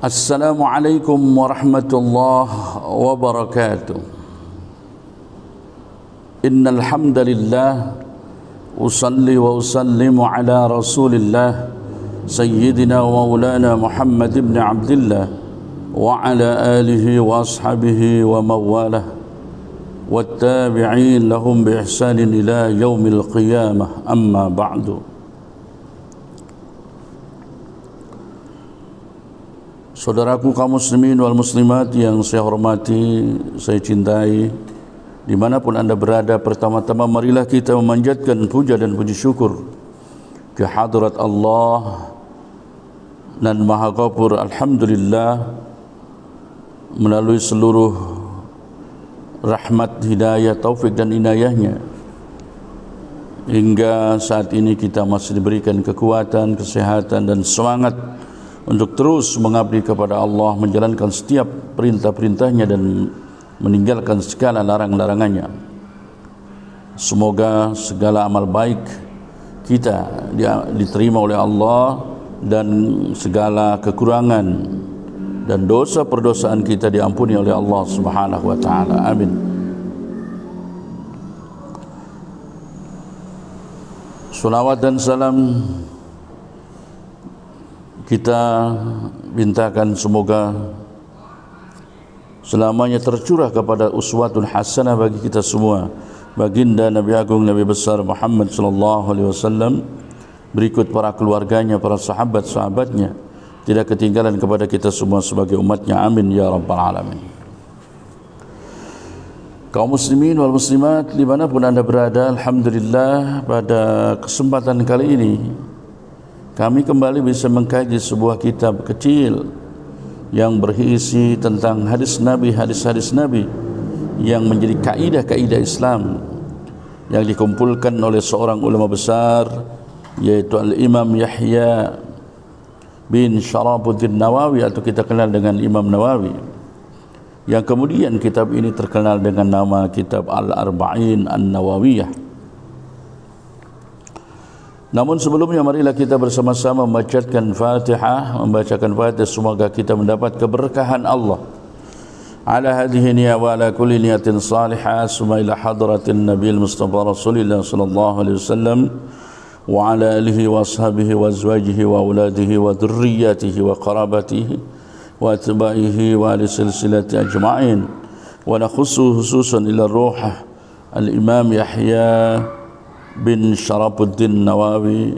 Assalamualaikum warahmatullahi wabarakatuh. Innal hamdalillah usalli wa usallimu ala Rasulillah sayyidina wa maulana Muhammad ibn Abdullah wa ala alihi wa ashabihi wa mawalah wattabi'in lahum bi ihsanin ila yaumil qiyamah, amma ba'du. Saudaraku kaum muslimin wal muslimat yang saya hormati, saya cintai, dimanapun anda berada, pertama-tama marilah kita memanjatkan puja dan puji syukur ke hadrat Allah dan Maha Ghafur. Alhamdulillah, melalui seluruh rahmat, hidayah, taufik dan inayahnya, hingga saat ini kita masih diberikan kekuatan, kesehatan dan semangat untuk terus mengabdi kepada Allah, menjalankan setiap perintah-perintahnya dan meninggalkan segala larang-larangannya. Semoga segala amal baik kita diterima oleh Allah dan segala kekurangan dan dosa perdosaan kita diampuni oleh Allah Subhanahu wa taala. Amin. Salawat dan salam kita mintakan semoga selamanya tercurah kepada uswatun hasanah bagi kita semua, baginda Nabi Agung Nabi besar Muhammad sallallahu alaihi wasallam, berikut para keluarganya, para sahabat-sahabatnya, tidak ketinggalan kepada kita semua sebagai umatnya. Amin ya rabbal alamin. Kaum muslimin wal muslimat dimanapun anda berada, alhamdulillah pada kesempatan kali ini kami kembali bisa mengkaji sebuah kitab kecil yang berisi tentang hadis Nabi, hadis-hadis Nabi yang menjadi kaidah-kaidah Islam yang dikumpulkan oleh seorang ulama besar, yaitu Al-Imam Yahya bin Syarafuddin Nawawi, atau kita kenal dengan Imam Nawawi, yang kemudian kitab ini terkenal dengan nama kitab Al-Arba'in An-Nawawiyah. Namun sebelumnya marilah kita bersama-sama membacakan Fatihah, semoga kita mendapat keberkahan Allah. Ala hadhihi niyya wa ala kulli niyatin salihah, summa ila hadratin Nabil Mustafa Rasulillah sallallahu alaihi wasallam wa ala alihi wa ashabihi wa azwajihi wa auladihi wa dhurriyyatihi wa qarabatihi wa atba'ihi wa ali silsilati ajma'in, wa nakhussu khususan ila ruh al-Imam Yahya bin Syarafuddin Nawawi,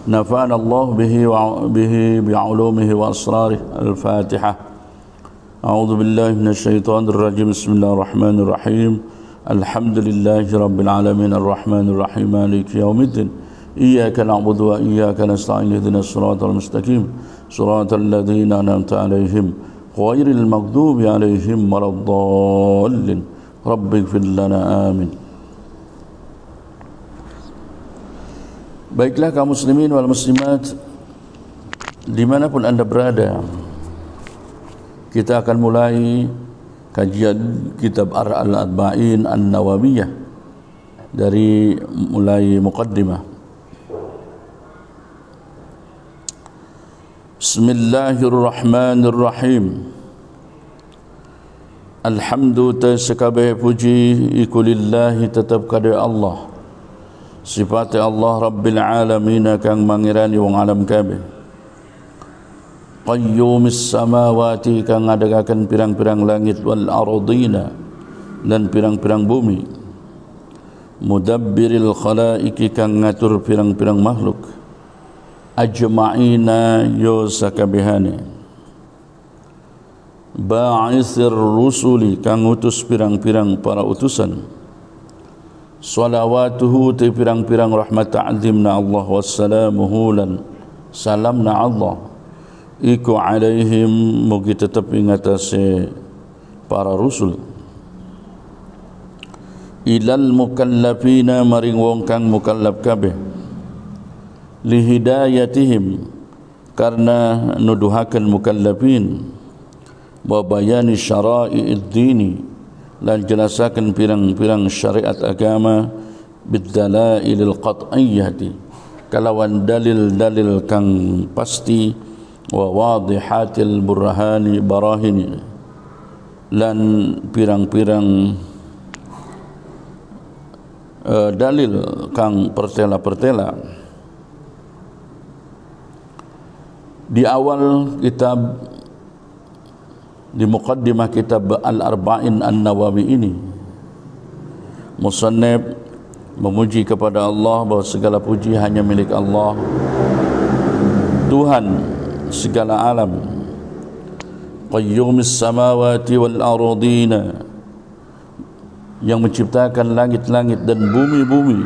nafa'ana Allah bihi bi'ulumihi wa asrarih. Al-Fatihah. A'udzu billahi minasyaitonir rajim. Bismillahirrahmanirrahim. Alhamdulillahi rabbil alamin, arrahmanir rahim, maliki yaumiddin. Iyyaka na'budu wa iyyaka nasta'in, ihdinas siratal mustaqim, siratal ladzina an'amta 'alaihim ghairil maghdubi 'alaihim waladdallin. Rabbighfir lana. Amin. Baiklah kaum muslimin wal muslimat dimanapun anda berada, kita akan mulai kajian kitab Al-Arba'in An-Nawawiyah dari mulai muqaddimah. Bismillahirrahmanirrahim. Alhamdulillah, sekabeh puji iku lillahi, tetap kada Allah, sifat Allah Rabbil Alamin, kang mangirani wong alam kabeh. Qayyumis samawati, kang ngadagaken pirang-pirang langit, wal ardina, dan pirang-pirang bumi. Mudabbiril khalaiki, kang ngatur pirang-pirang makhluk. Ajma'ina, yo sakabehane. Ba'isir rusuli, kang utus pirang-pirang para utusan. Salawatuhu, te pirang-pirang rahmat ta'zimna Allah, wassalamuhu lan salamna Allah, iku alaihim mugi tetap ingatase para rasul ilal mukallafina maring wong kang mukallaf kabeh lihidayatihim karena nuduhaken mukallafin wa bayani syara'i'id dini lan jelasaken pirang-pirang syariat agama biddalailil qat'iyyati kalawan dalil-dalil kang pasti wa wadihatil burhani barahini lan pirang-pirang dalil kang pertela-pertela. Di awal kitab, di muqaddimah kitab Al-Arba'in An-Nawawi ini, musannif memuji kepada Allah bahawa segala puji hanya milik Allah, Tuhan segala alam, qayyumis samawati wal ardina, yang menciptakan langit-langit dan bumi-bumi,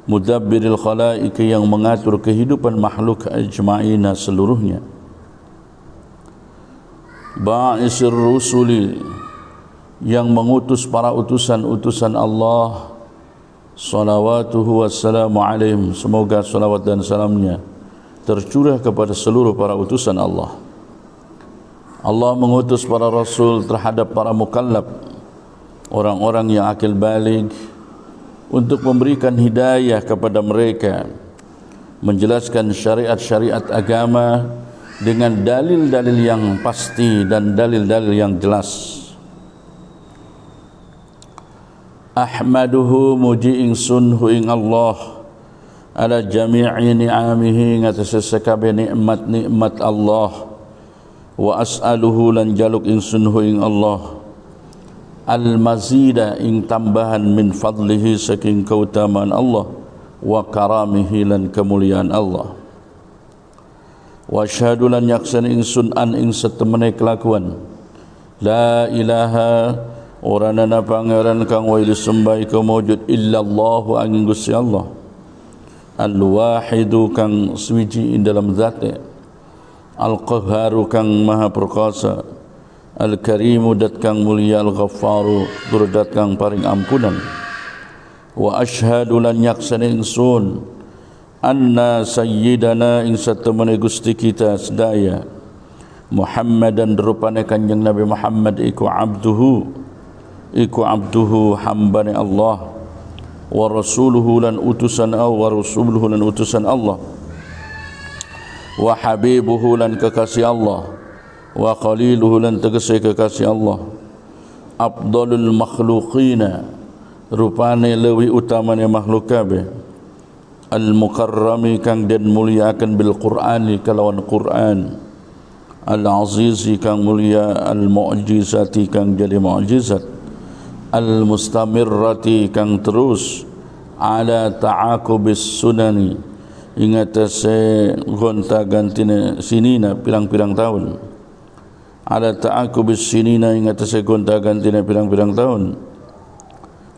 mudabbiril khalaik, yang mengatur kehidupan makhluk ajma'ina seluruhnya, ba'isir rusuli, yang mengutus para utusan-utusan Allah, salawatuhu wassalamu alaihim, semoga salawat dan salamnya tercurah kepada seluruh para utusan Allah. Allah mengutus para rasul terhadap para mukallaf, orang-orang yang akil baligh, untuk memberikan hidayah kepada mereka, menjelaskan syariat-syariat agama dengan dalil-dalil yang pasti dan dalil-dalil yang jelas. Ahmaduhu muji ingsun hu ing Allah ala jami'i ni'amihi ngatasi sekabeh nikmat-nikmat Allah, wa as'aluhu lan jaluk ingsun hu ing Allah al-mazida ing tambahan min fadlihi saking keutamaan Allah, wa karamihi lan kemuliaan Allah. Wa asyhadu lan yaksan ingsun an ing setemene kelakuan la ilaha orana pangeran kang wa disembah iku maujud illallah angin Gusti Allah, al-wahidu kang suwiji ing dalam zate, al-qahharu kang maha perkasa, al-karimu dat kang mulia, al-ghaffaru tur dat kang paring ampunan. Wa asyhadu lan yaksana ingsun anna sayyidana ing satemene Gusti kita sedaya Muhammadan rupane kanjeng Nabi Muhammad iku abduhu hambane Allah, wa rasuluhu lan utusan Allah, wa habibuhu lan kekasih Allah, wa qaliluhu lan tegese kekasih Allah, afdalul makhluqina rupane lewi utamane makhluk kabeh, al mukarrami kang den muliakan bil Qur'ani kalawan Qur'an, al azizi kang mulia, al mu'jizati kang jadi mu'jizat, al mustamirrati kang terus, ala ta'aqubis sunani ingatase gonta gantine sinina pirang-pirang tahun, ala ta'aqubis sinina ingatase gonta gantine pirang-pirang tahun,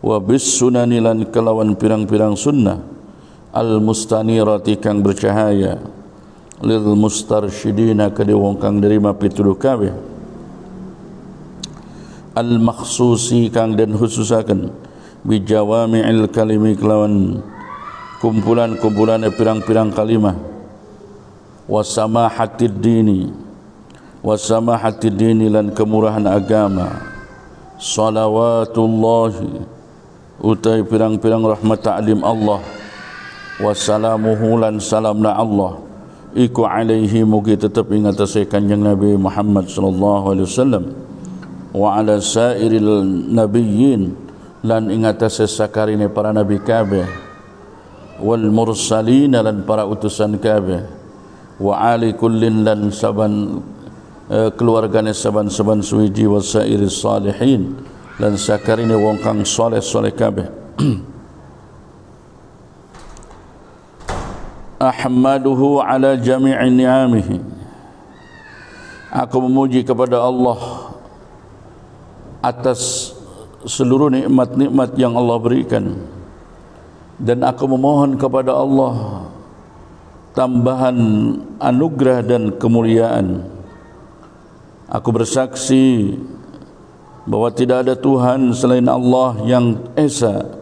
wa bis sunani lan kelawan pirang-pirang sunnah, al mustanirati kang bercahaya, lil mustarsyidina kade wong kang nerima pituduh kabeh, al makhsusi kang den khususaken bi jawami'il kalimi kelawan kumpulan-kumpulan pirang-pirang kalimah, wasamahatid dini lan kemurahan agama, salawatullahi utai pirang-pirang rahmat ta'lim Allah, wassalamuhu lan salamna Allah iku alaihi mugi tetap ingatase kanjeng Nabi Muhammad sallallahu alaihi wasallam, wa ala sairil nabiyyin lan ingatase sakarine para nabi kabeh, wal mursalin lan para utusan kabeh, wa ali kullin lan saban keluargane saban-saban suwiji, wa sairis salihin lan sakarine wong kang saleh-saleh kabeh. Ahmaduhu ala jami'i ni'amihi, aku memuji kepada Allah atas seluruh nikmat-nikmat yang Allah berikan, dan aku memohon kepada Allah tambahan anugerah dan kemuliaan. Aku bersaksi bahwa tidak ada Tuhan selain Allah yang esa,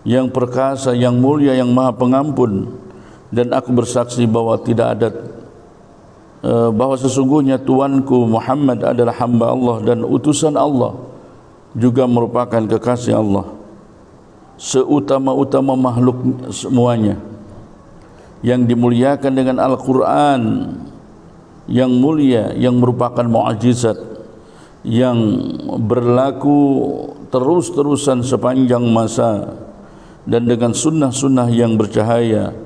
yang perkasa, yang mulia, yang maha pengampun. Dan aku bersaksi bahwa tidak ada bahwa sesungguhnya Tuanku Muhammad adalah hamba Allah dan utusan Allah, juga merupakan kekasih Allah, seutama-utama makhluk semuanya, yang dimuliakan dengan Al-Quran yang mulia, yang merupakan mukjizat yang berlaku terus-terusan sepanjang masa, dan dengan sunnah-sunnah yang bercahaya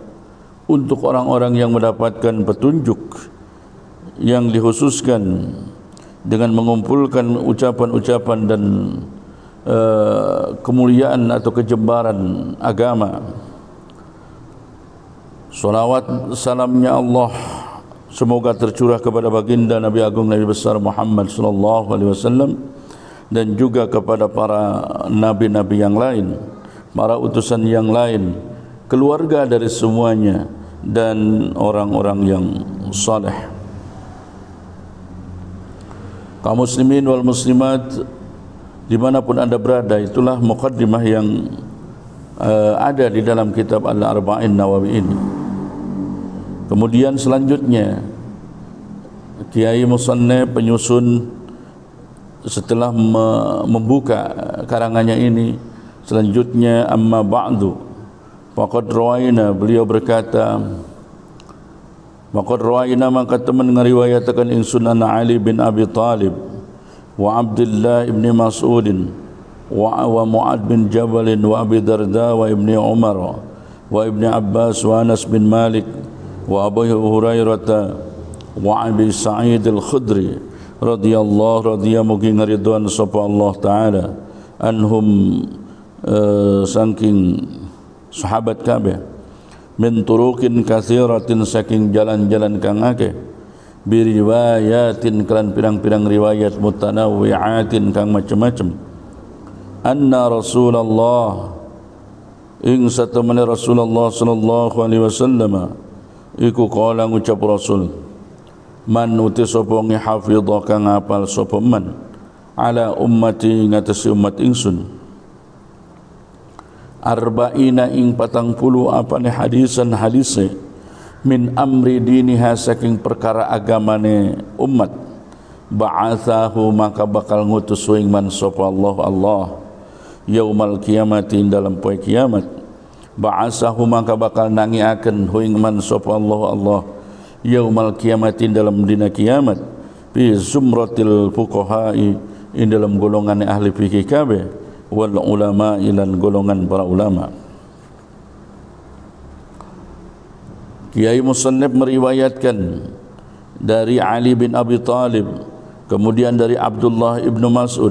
untuk orang-orang yang mendapatkan petunjuk, yang dikhususkan dengan mengumpulkan ucapan-ucapan dan kemuliaan atau kejembaran agama. Salawat salamnya Allah semoga tercurah kepada baginda Nabi Agung Nabi besar Muhammad sallallahu alaihi wasallam, dan juga kepada para nabi-nabi yang lain, para utusan yang lain, keluarga dari semuanya, dan orang-orang yang saleh. Kaum muslimin wal muslimat dimanapun anda berada, itulah muqaddimah yang ada di dalam kitab Al-Arba'in Nawawi ini. Kemudian selanjutnya Kiai Musannif penyusun setelah membuka karangannya ini, selanjutnya amma ba'du faqad rawaina, beliau berkata, maqad rawaina, maka teman ngariwayatakan ingsun an Ali bin Abi Talib wa Abdullah ibn Mas'ud wa Mu'ad bin Jabal wa Abi Darda wa Ibn Umar wa Ibn Abbas wa Anas bin Malik wa Abu Hurairah wa Abi Sa'id al-Khudri radhiyallahu mugi ngaridwan sapa Allah taala anhum saking sahabat kabeh, min turukin katsiratin saking jalan-jalan kang akeh, bi riwayatin kelan pirang-pirang riwayat mutanawwi'atin kang macam-macam. Anna Rasulullah ing satamani Rasulullah sallallahu alaihi wasallam iku qala ngucap Rasul, man uti sapa ngihafidha kang apal sapa man ala ummati ngatasi umat ingsun arba'ina ing 40 apane hadisan hadise min amri diniha saking perkara agamane umat, ba'athahu maka bakal ngutus ing man sapa Allah yaumal kiamati dalam poe kiamat, ba'athahu maka bakal nangiaken ing man sapa Allah yaumal kiamati dalam dina kiamat, fi zumratil fuqaha'i ing dalam golongan ahli fikih kabeh, wal ulama ilan golongan para ulama. Kiai Musannif meriwayatkan dari Ali bin Abi Talib, kemudian dari Abdullah ibn Mas'ud,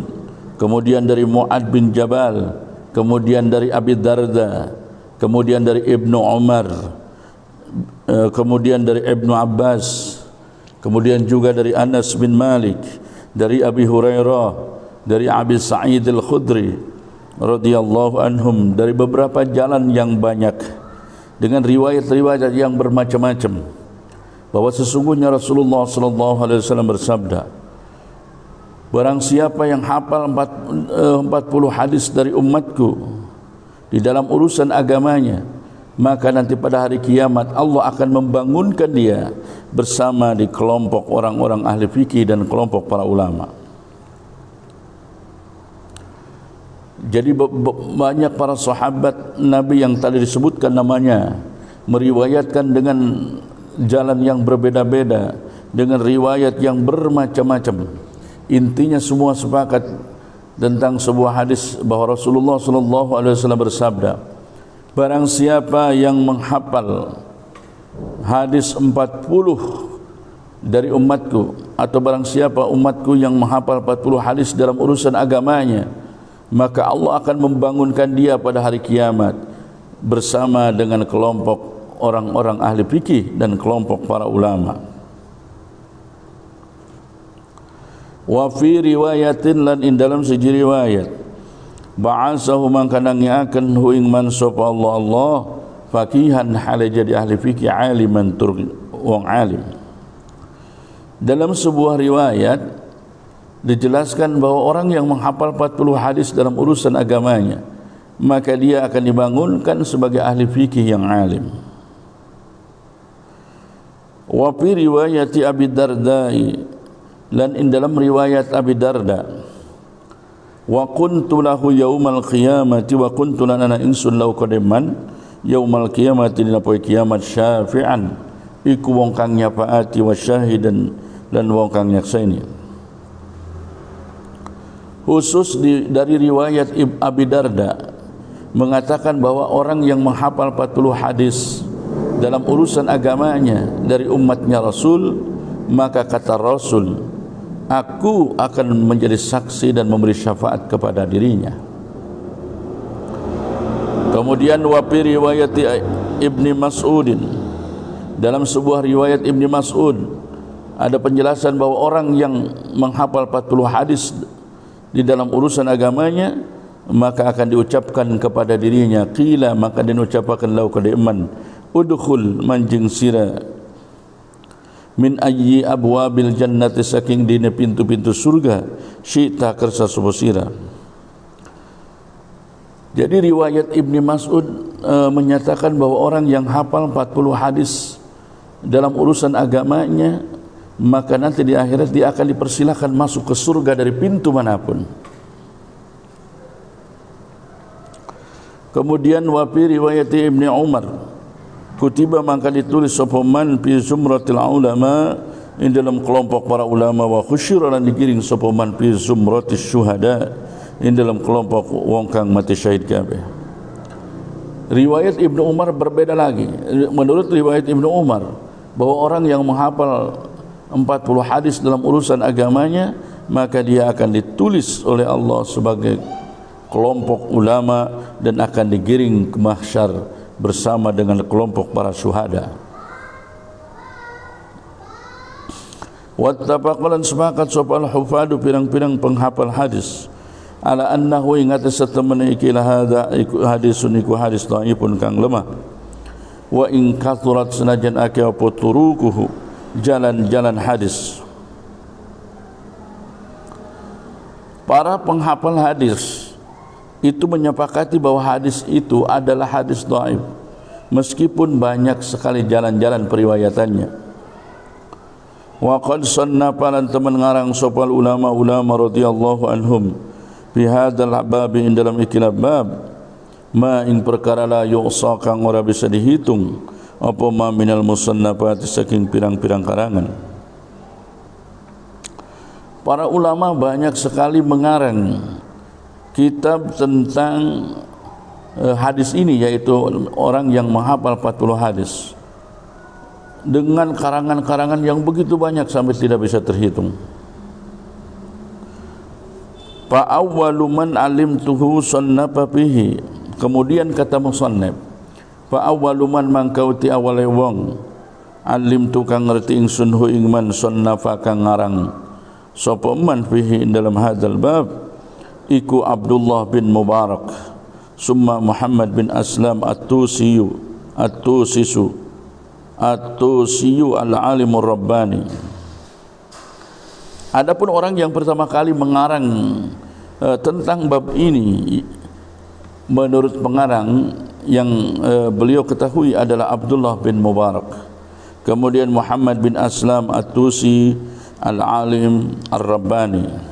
kemudian dari Mu'ad bin Jabal, kemudian dari Abi Darda, kemudian dari Ibnu Umar, kemudian dari Ibnu Abbas, kemudian juga dari Anas bin Malik, dari Abi Hurairah, dari Abi Sa'id al-Khudri radhiyallahu anhum, dari beberapa jalan yang banyak dengan riwayat-riwayat yang bermacam-macam, bahwa sesungguhnya Rasulullah sallallahu alaihi wasallam bersabda, barang siapa yang hafal 40 hadis dari umatku di dalam urusan agamanya, maka nanti pada hari kiamat Allah akan membangunkan dia bersama di kelompok orang-orang ahli fikih dan kelompok para ulama. Jadi banyak para sahabat Nabi yang tadi disebutkan namanya meriwayatkan dengan jalan yang berbeda-beda, dengan riwayat yang bermacam-macam. Intinya semua sepakat tentang sebuah hadis bahwa Rasulullah sallallahu alaihi wasallam bersabda, barang siapa yang menghafal hadis 40 dari umatku, atau barang siapa umatku yang menghafal 40 hadis dalam urusan agamanya, maka Allah akan membangunkan dia pada hari kiamat bersama dengan kelompok orang-orang ahli fikih dan kelompok para ulama. Wa fi riwayatin lan in dalam siji riwayat, ba'asahu man kana ngiaken hu ing man sapa Allah faqihan hale jadi ahli fikih, aliman tur wong alim. Dalam sebuah riwayat dijelaskan bahwa orang yang menghafal 40 hadis dalam urusan agamanya, maka dia akan dibangunkan sebagai ahli fikih yang alim. Wa fi riwayati Abi Darda'i, dan dalam riwayat Abi Darda, wa kuntu lahu yaumal qiyamati wa kuntu lana insun lau qadiman yaumal qiyamati dina poe kiamat syafi'an iku wong kang nyafaati wa syahidan dan wong kang nyakseni. Khusus dari riwayat Abi Darda mengatakan bahwa orang yang menghafal 40 hadis dalam urusan agamanya dari umatnya Rasul, maka kata Rasul, aku akan menjadi saksi dan memberi syafaat kepada dirinya. Kemudian wa fi riwayat Ibni Mas'udin, dalam sebuah riwayat Ibni Mas'ud ada penjelasan bahwa orang yang menghafal 40 hadis di dalam urusan agamanya, maka akan diucapkan kepada dirinya, qila, maka diucapkan lau kadiman, udkhul manjing sira min ayyi abwabil jannati, saking dina pintu-pintu surga, syi'ta kersa sapa sira. Jadi riwayat Ibni Mas'ud menyatakan bahwa orang yang hafal 40 hadis dalam urusan agamanya, maka nanti di akhirat dia akan dipersilakan masuk ke surga dari pintu manapun. Kemudian wa fi riwayat Ibni Umar, kutiba, maka ditulis sapa man fi zumratil ulama, in dalam kelompok para ulama, wa khusyira, lan digiring sapa man fi zumratis syuhada, in dalam kelompok wong kang mati syahid kabeh. Riwayat Ibnu Umar berbeda lagi. Menurut riwayat Ibnu Umar, bahwa orang yang menghafal 40 hadis dalam urusan agamanya, maka dia akan ditulis oleh Allah sebagai kelompok ulama dan akan digiring ke mahsyar bersama dengan kelompok para syuhada. Wattafaqalan sepakat sopal hufadu, pirang-pirang penghafal hadis, ala annahu ingat setemene ikilah hadisun iku hadis dhaifun kang lemah, wa in kathurat senajan akeh apa turukuhu, jalan-jalan hadis. Para penghafal hadis itu menyepakati bahwa hadis itu adalah hadis dhaif, meskipun banyak sekali jalan-jalan periwayatannya. Wa qad sannafa, lan teman ngarang sopal ulama-ulama radhiyallahu anhum fi hadzal bab, dalam ikilah bab, ma ing perkara la yu'sa kang ora bisa dihitung apa ma minal musannafat, saking pirang-pirang karangan. Para ulama banyak sekali mengarang kitab tentang hadis ini, yaitu orang yang menghafal 40 hadis, dengan karangan-karangan yang begitu banyak sampai tidak bisa terhitung. Fa awwalu man alimtuhu sannafa fihi, kemudian kata musannaf, fa awwalu man mangkauti awale wong, alimtu kang ngerti ingsun hu ing man, sannafa kang ngarang sapa man fihi dalam hadzal bab, iku Abdullah bin Mubarak, summa Muhammad bin Aslam at-Tusiyu al-alimur rabbani. Adapun orang yang pertama kali mengarang tentang bab ini, menurut pengarang yang beliau ketahui adalah Abdullah bin Mubarak, kemudian Muhammad bin Aslam at-Tusi al-alim ar-rabbani.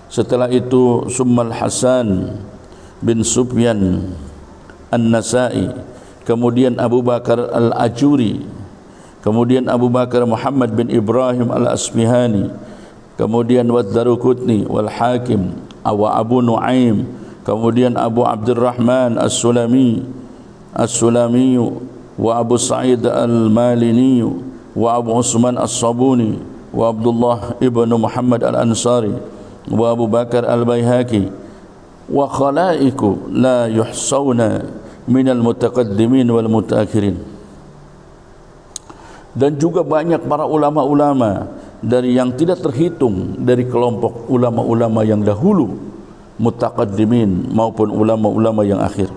Setelah itu summal Hasan bin Sufyan an-Nasai, kemudian Abu Bakar al-Ajuri, kemudian Abu Bakar Muhammad bin Ibrahim al-Asfihani, kemudian Wad-Daruqutni wal Hakim, wa Abu Nuaim, kemudian Abu Abdurrahman as-Sulami wa Abu Sa'id al-Malini wa Abu Usman as-Sabuni wa Abdullah ibn Muhammad al-Ansari wa Abu Bakar al-Baihaqi wa khalaiku la yuhsawna minal mutaqaddimin wal mutaakhirin. Dan juga banyak para ulama-ulama dari yang tidak terhitung dari kelompok ulama-ulama yang dahulu, mutaqaddimin maupun ulama-ulama yang akhir.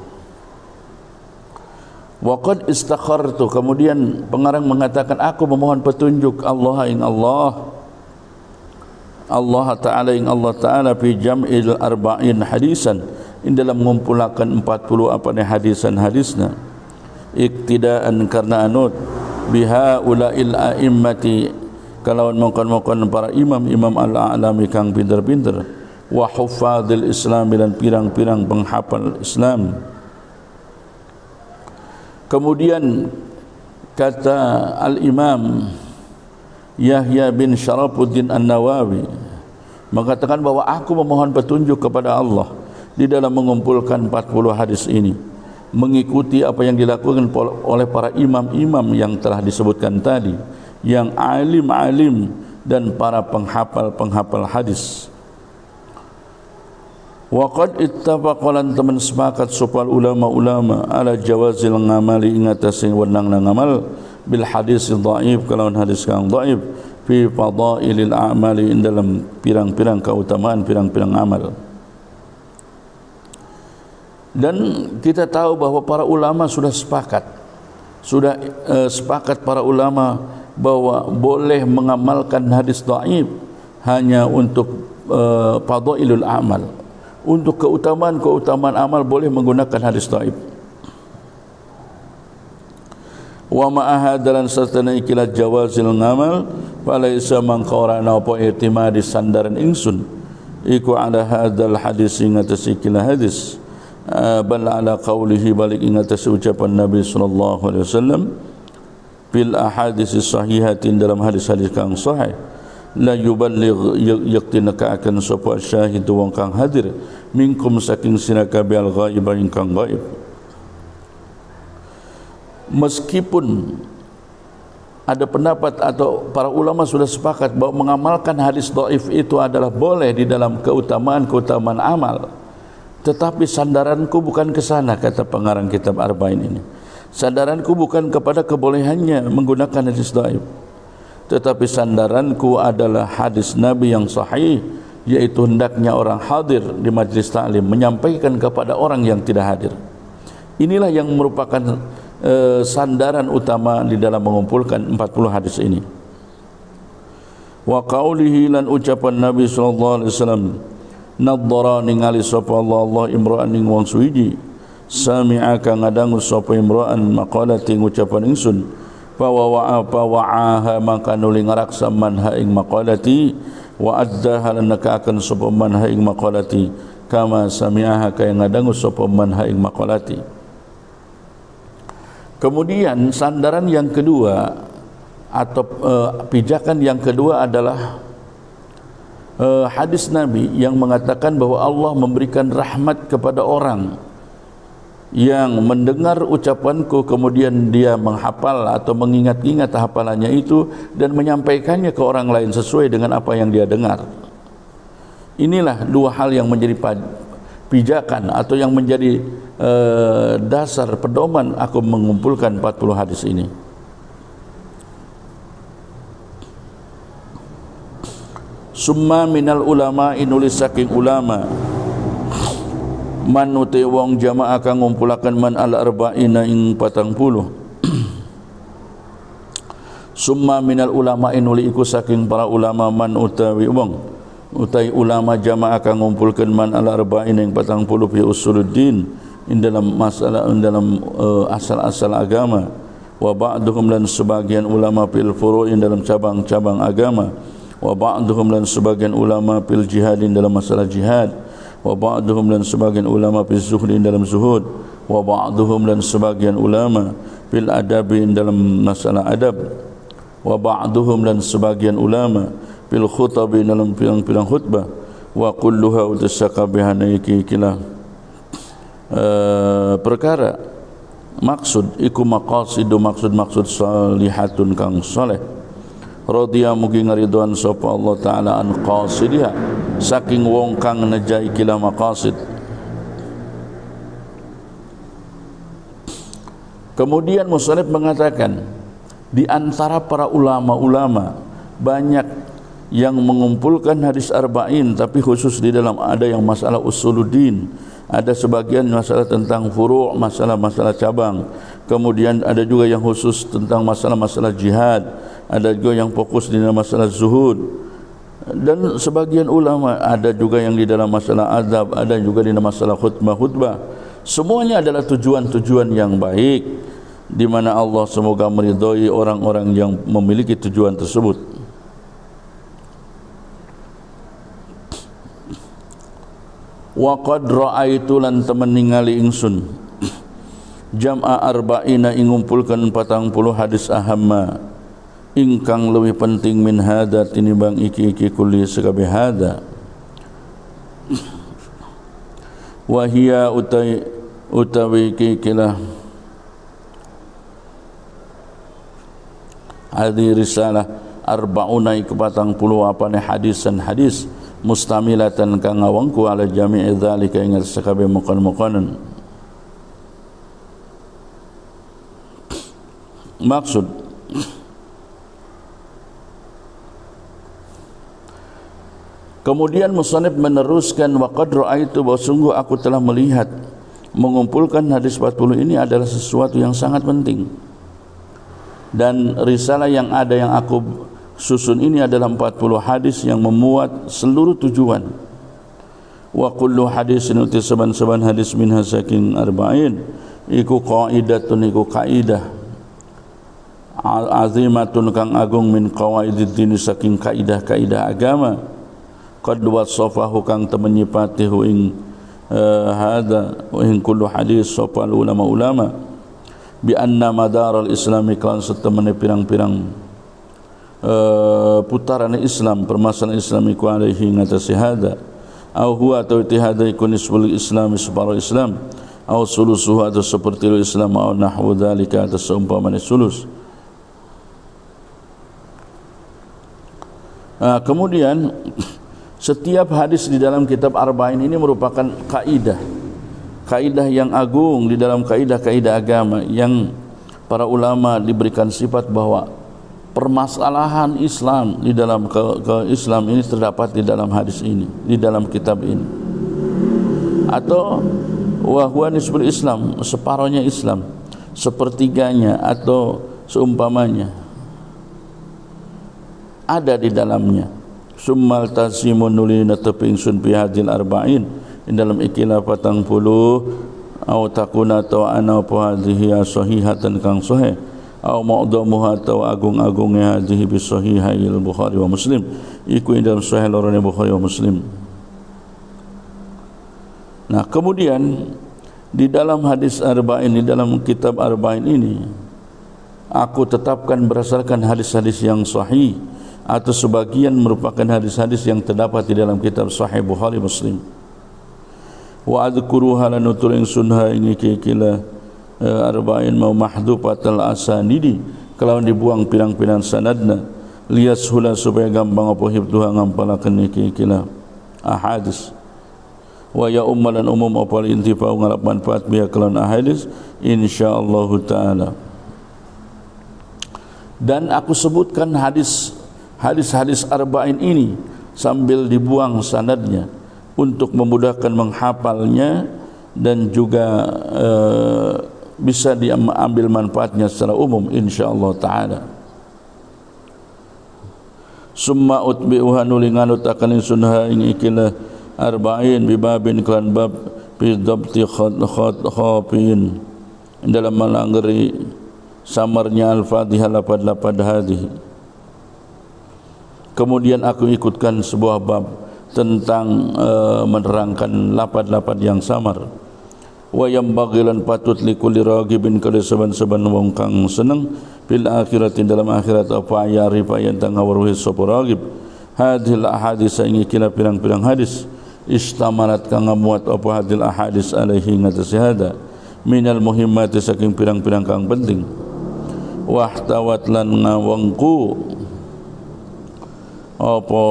Wa qad istakhartu, kemudian pengarang mengatakan aku memohon petunjuk Allah ing Allah Ta'ala ing Allah Ta'ala fi jam'il arba'in hadisan, in dalam mengumpulkan 40 apa ni hadisan-hadisna, iktidaan karena anut biha ulail a'immati, kalau mongkon-mongkon para imam al-a'lami kang pinter-pinter, wa huffadil Islam, dan pirang-pirang penghafal Islam. Kemudian kata Al-Imam Yahya bin Syarafuddin An-Nawawi mengatakan bahawa aku memohon petunjuk kepada Allah di dalam mengumpulkan 40 hadis ini, mengikuti apa yang dilakukan oleh para imam-imam yang telah disebutkan tadi, yang alim-alim dan para penghafal hadis. Wa qad ittafaqalan teman sepakat supal ulama-ulama ala jawazil ngamali ing atase wenang ngamal bil hadis dhaif, kalawan hadis kang dhaif, fi fadailil a'mali, dalam pirang-pirang keutamaan pirang-pirang amal. Dan kita tahu bahawa para ulama sudah sepakat para ulama bahwa boleh mengamalkan hadis dhaif hanya untuk fadailul a'mal. Untuk keutamaan amal boleh menggunakan hadis dhaif. Wa ma'ahadalan sertana ikilah jawazil ngamal falaisa man qara'na apa i'timadi sandaran ingsun iku ala hadzal hadis ing atas ikilah hadis, bal ala qaulihi, balik ing atas ucapan Nabi sallallahu alaihi wasallam bil ahadits sahihatin, dalam hadis-hadis kang sahih, la yuballigh yaktinaka akan sapa syahid wong kang hadir minkum saking siraka bil ghaib ing kang ghaib. Meskipun ada pendapat atau para ulama sudah sepakat bahawa mengamalkan hadis dhaif itu adalah boleh di dalam keutamaan amal, tetapi sandaranku bukan ke sana, kata pengarang kitab Arba'in ini. Sandaranku bukan kepada kebolehannya menggunakan hadis dhaif, tetapi sandaranku adalah hadis Nabi yang sahih, yaitu hendaknya orang hadir di majlis ta'lim menyampaikan kepada orang yang tidak hadir. Inilah yang merupakan sandaran utama di dalam mengumpulkan 40 hadis ini. Wa qaulihi, lan ucapan Nabi sallallahu alaihi wasallam, nadhara ningali sapa Allah imra'an ing wong suwiji, sami'a kang ngadangu sapa imra'an maqalati ucapan ingsun, wa'aha maka nuli ngaraksa manha ing maqalati, wa addaha lan akan sapa manha ing maqalati, kama sami'aha kaya ngadangu sapa manha ing maqalati. Kemudian sandaran yang kedua atau pijakan yang kedua adalah hadis Nabi yang mengatakan bahwa Allah memberikan rahmat kepada orang yang mendengar ucapanku kemudian dia menghafal atau mengingat-ingat hafalannya itu dan menyampaikannya ke orang lain sesuai dengan apa yang dia dengar. Inilah dua hal yang menjadi pijakan atau yang menjadi dasar pedoman aku mengumpulkan 40 hadis ini. Summa minal ulama, inulis saking ulama, man uti wong jamaah kang ngumpulaken man al arba'ina ing 40. Summa minal ulama, inuli iku saking para ulama, man utawi wong utai ulama jamaah kang ngumpulkan man al arba'ina ing 40 fi usuluddin, in dalam masalah dalam asal-asal agama, wa ba'duhum lan sebagian ulama fil furu'in dalam cabang-cabang agama, wa ba'duhum lan sebagian ulama fil jihadin dalam masalah jihad, wa ba'duhum lan sebagian ulama fil zuhdin dalam zuhud, wa ba'duhum lan sebagian ulama fil adabin dalam masalah adab, wa ba'duhum lan sebagian ulama fil khutabin dalam pilang-pilang khutbah, wa kulluha utasaqabihana ikilah perkara maksud iku maqasidu maksud salihatun kang saleh, radhiya mugi ngariduan sapa Allah taala an qasidiha saking wong kang nejai kila maqasid. Kemudian musannif mengatakan di antara para ulama-ulama banyak yang mengumpulkan hadis arba'in, tapi khusus di dalam ada yang masalah usuluddin, Ada sebagian masalah tentang furu', masalah-masalah cabang. Kemudian ada juga yang khusus tentang masalah-masalah jihad. Ada juga yang fokus di dalam masalah zuhud. Dan sebagian ulama ada juga yang di dalam masalah adab, ada juga di dalam masalah khutbah. Semuanya adalah tujuan-tujuan yang baik, di mana Allah semoga meridhai orang-orang yang memiliki tujuan tersebut. Wa qad ra'aitu lan temen ningali ingsun jam'a arba'ina ngumpulkeun 40 hadis ahamma ingkang leuwih penting min hada tinimbang iki kulli sakabeh hada. Wa hiya utawi kilah hadhi risalah arba'una ke 40 apane hadisan hadis mustamilatan kang ngawangku ala jami'i dzalika ing sakabeh maqan-maqanan. Maksud kemudian musannif meneruskan wa qad ra'aitu, bahwa sungguh aku telah melihat mengumpulkan hadis 40 ini adalah sesuatu yang sangat penting, dan risalah yang ada yang aku susun ini adalah 40 hadis yang memuat seluruh tujuan. Wa kullu hadisin uti saban-saban hadis minha saking arba'in iku qaidatun iku kaidah azimatun kang agung min qawaidid din saking kaidah-kaidah agama. Qad wasafahu kang temenyipatihu ing hada wa in kullu hadis safal ulama bi anna madaral islami kan setemene pirang-pirang putaran Islam, permasalahan Islam iku alaihi ngatasi hada au huwa atau itihada iku nisbul Islam separuh Islam au sulusuhu atau seperti Islam au nahwu dzalika atau seumpamanya sulus. Kemudian setiap hadis di dalam kitab Arba'in ini merupakan kaidah yang agung di dalam kaidah-kaidah agama yang para ulama diberikan sifat bahwa permasalahan Islam di dalam Islam ini terdapat di dalam hadis ini, di dalam kitab ini. Atau wa huwa nisbul Islam, separohnya Islam, sepertiganya atau seumpamanya ada di dalamnya. Summal tasimun nulina teping sun fi hadil arba'in di dalam ikilah 40 au takuna atau ana apa hadhihi sahihatan kang sahih au ma'dhamuha atau agung-agungnya hadhihi bi sahihail Bukhari wa Muslim iku dalam sahih lorone Bukhari wa Muslim. Nah, kemudian di dalam hadis arba'in, di dalam kitab arba'in ini aku tetapkan berdasarkan hadis-hadis yang sahih atau sebagian merupakan hadis-hadis yang terdapat di dalam kitab sahih Bukhari Muslim. Wa adzkuruha lanutur ingsun ha ing kila arba'in mau mahdufatal asanidi kalau dibuang pirang-pirang sanadna liyashula supaya gampang apa hibduha ngampalakeun iki kila ahadis wa ya ummalan umum apa intifa'u ngarap manfaat biha kelawan ahadis insyaallah taala. Dan aku sebutkan hadis-hadis arba'in ini sambil dibuang sanadnya untuk memudahkan menghafalnya dan juga bisa diambil manfaatnya secara umum insyaallah taala. Summa utbi'uha nulinganut akan sunnah ing ikilah arba'in bibabin klan bab bi dhabti khafin dalam melanggeri samarnya al-Fatihah lapad-lapad hadis. Kemudian aku ikutkan sebuah bab tentang menerangkan lapad-lapad yang samar. Wa yambagilan patut likulli ragibin kada saban-saban wong kang seneng bil akhirati dalam akhirat apa ya rifayan tang ngawruhi sapa ragib hadhil ahadits ing kira pirang-pirang hadis istamalat kang ngamuat apa hadil ahadits alaihi ngatasi hada minal muhimmat saking pirang-pirang kang penting wahtawat lan ngawangku apa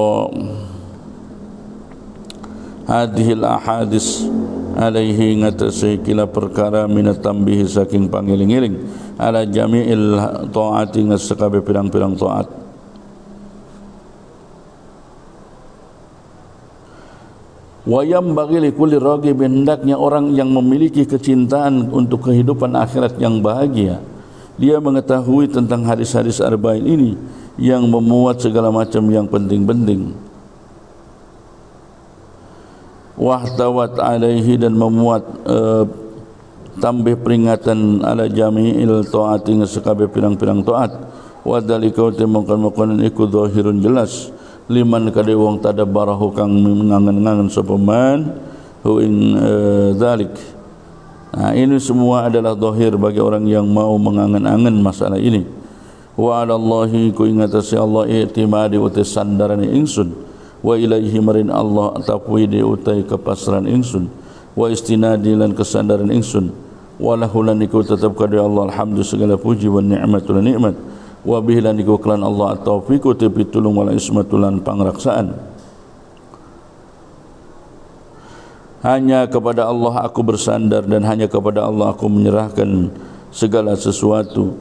hadhil ahadits alaihi ngatasi kila perkara minat tambihi saking pangiling-iling ala jami'il ta'ati ngasakabe pirang-pirang ta'at. Wa yambaghi likulli raghibin, hendaknya orang yang memiliki kecintaan untuk kehidupan akhirat yang bahagia, dia mengetahui tentang hadis-hadis arba'in ini yang memuat segala macam yang penting-penting. Wahtawat alaihi, dan memuat tambah peringatan ala jami'il ta'ati, sekabeh pirang-pirang taat. Wa dzalika temongkon-mongkon iku zahirun jelas liman kade wong tadabbarahu kang mengangen-angen sapa man hu ing dzalik. Nah, ini semua adalah zahir bagi orang yang mau mengangen-angen masalah ini. Wa 'alallahi ku ingatasi Allah i'timadi utis sandarane ingsun, wa ilaihi marin Allah tafwidi utai kepasran ingsun, wa istinadi lan kesandaran ingsun, wa lahu lan iku tetep kade Allah alhamdu segala puji wa ni'matul nikmat, wa bihi lan iku kelan Allah taufiqu te pitulung wala ismatulan pangraksaan. Hanya kepada Allah aku bersandar, dan hanya kepada Allah aku menyerahkan segala sesuatu,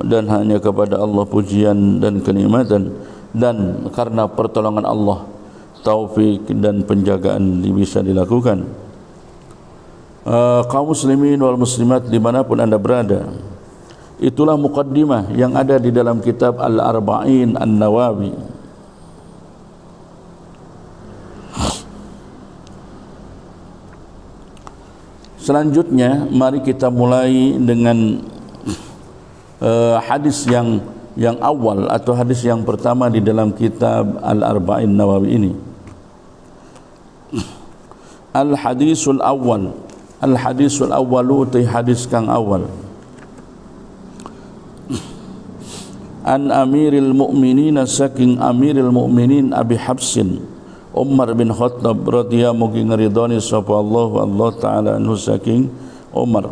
dan hanya kepada Allah pujian dan kenikmatan, dan karena pertolongan Allah taufik dan penjagaan bisa dilakukan. Kaum muslimin wal muslimat dimanapun anda berada, itulah muqaddimah yang ada di dalam kitab Al-Arba'in An-Nawawi. Selanjutnya mari kita mulai dengan hadis yang awal atau hadis yang pertama di dalam kitab Al-Arba'in Nawawi ini. Al-hadisul awal, al-hadisul awwalu ti hadis kang awal. An amiril mu'minin, saking amiril mu'minin Abi Hafsin Umar bin Khattab radhiyallahu ngridoni sapa Allah taala anhu saking Umar.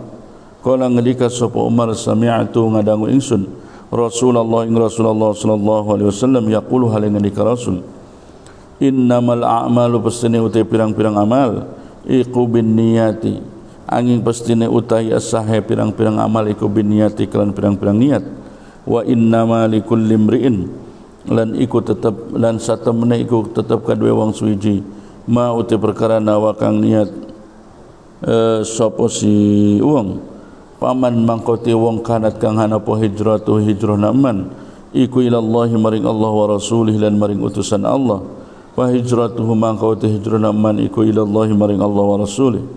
Kala ngendika sapa Umar, sami'tu ngadangu ingsun Rasulullah sallallahu alaihi wasallam yaqulu hal ngendika Rasul, innamal a'malu pastine utai pirang-pirang amal iku bin niyati, angin pastine utai asahe pirang-pirang amal iku bin niyati kelan pirang-pirang niat. Wa innama likulli imri'in, lan iku tetep lan satemene iku tetep kadue wong suwiji ma uti perkara nawa kang niat sapa si wong, paman mangkoti wong kanat kang hana po hijratu hijrah naman iku ilallahi maring Allah wa rasulih lan maring utusan Allah, wa hijratuhu mangkoti hijrah naman iku ilallahi maring Allah wa rasulih.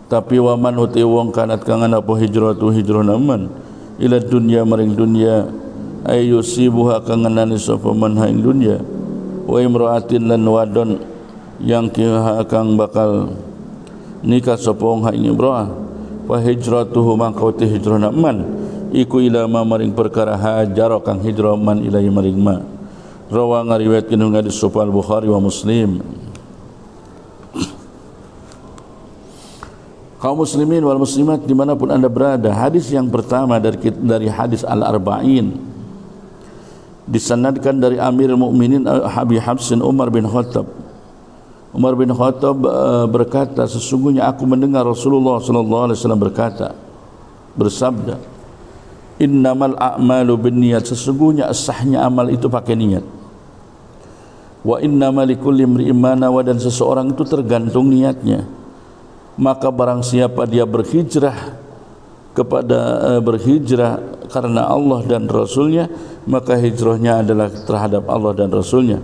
Tapi waman uti wong kanat kang hana po hijratu hijrah naman ila dunya maring dunya ayyusibuha kangenani sapa man ha ing dunya, wa imra'atin lan wadon yang kiha kang bakal nikah sapa wong ha ing imra'ah, wa hijratuhu mangkauti hijrah man iku ila ma maring perkara hajar kang hijrah man ilahi maring ma. Rawa ngariwayatkeun hadis sapa Al-Bukhari wa Muslim. Kaum muslimin wal muslimat dimanapun anda berada, hadis yang pertama dari hadis Al-Arba'in disanadkan dari Amirul Mukminin Abi Hafsin Umar bin Khattab. Umar bin Khattab berkata, sesungguhnya aku mendengar Rasulullah sallallahu alaihi wasallam bersabda, innamal a'malu binniyat, sesungguhnya sahnya amal itu pakai niat. Wa innamal likulli imri'in ma nawa, dan seseorang itu tergantung niatnya. Maka barang siapa dia berhijrah karena Allah dan Rasulnya, maka hijrahnya adalah terhadap Allah dan Rasulnya.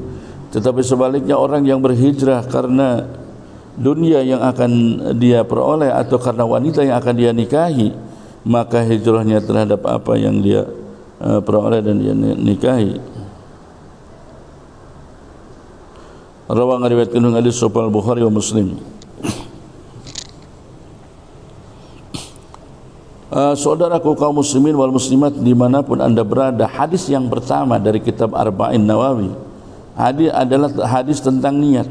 Tetapi sebaliknya, orang yang berhijrah karena dunia yang akan dia peroleh atau karena wanita yang akan dia nikahi, maka hijrahnya terhadap apa yang dia peroleh dan dia nikahi. Rawa ngariwayatkeun hadis sahih Bukhari wa Muslim. Saudaraku kaum muslimin wal muslimat dimanapun anda berada, hadis yang pertama dari kitab Arba'in Nawawi hadis adalah hadis tentang niat,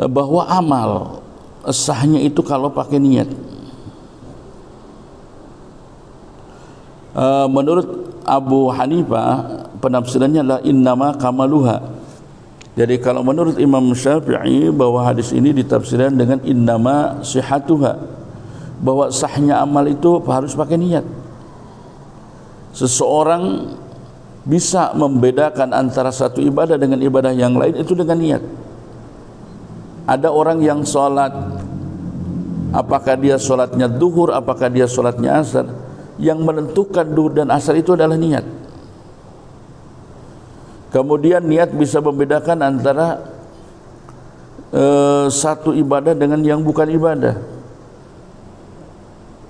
bahwa amal sahnya itu kalau pakai niat. Menurut Abu Hanifah penafsirannya adalah innama kamaluha. Jadi kalau menurut Imam Syafi'i, bahwa hadis ini ditafsirkan dengan innama sihatuha, bahwa sahnya amal itu harus pakai niat. Seseorang bisa membedakan antara satu ibadah dengan ibadah yang lain itu dengan niat. Ada orang yang sholat, apakah dia sholatnya duhur, apakah dia sholatnya asar, yang menentukan duhur dan asar itu adalah niat. Kemudian niat bisa membedakan antara satu ibadah dengan yang bukan ibadah.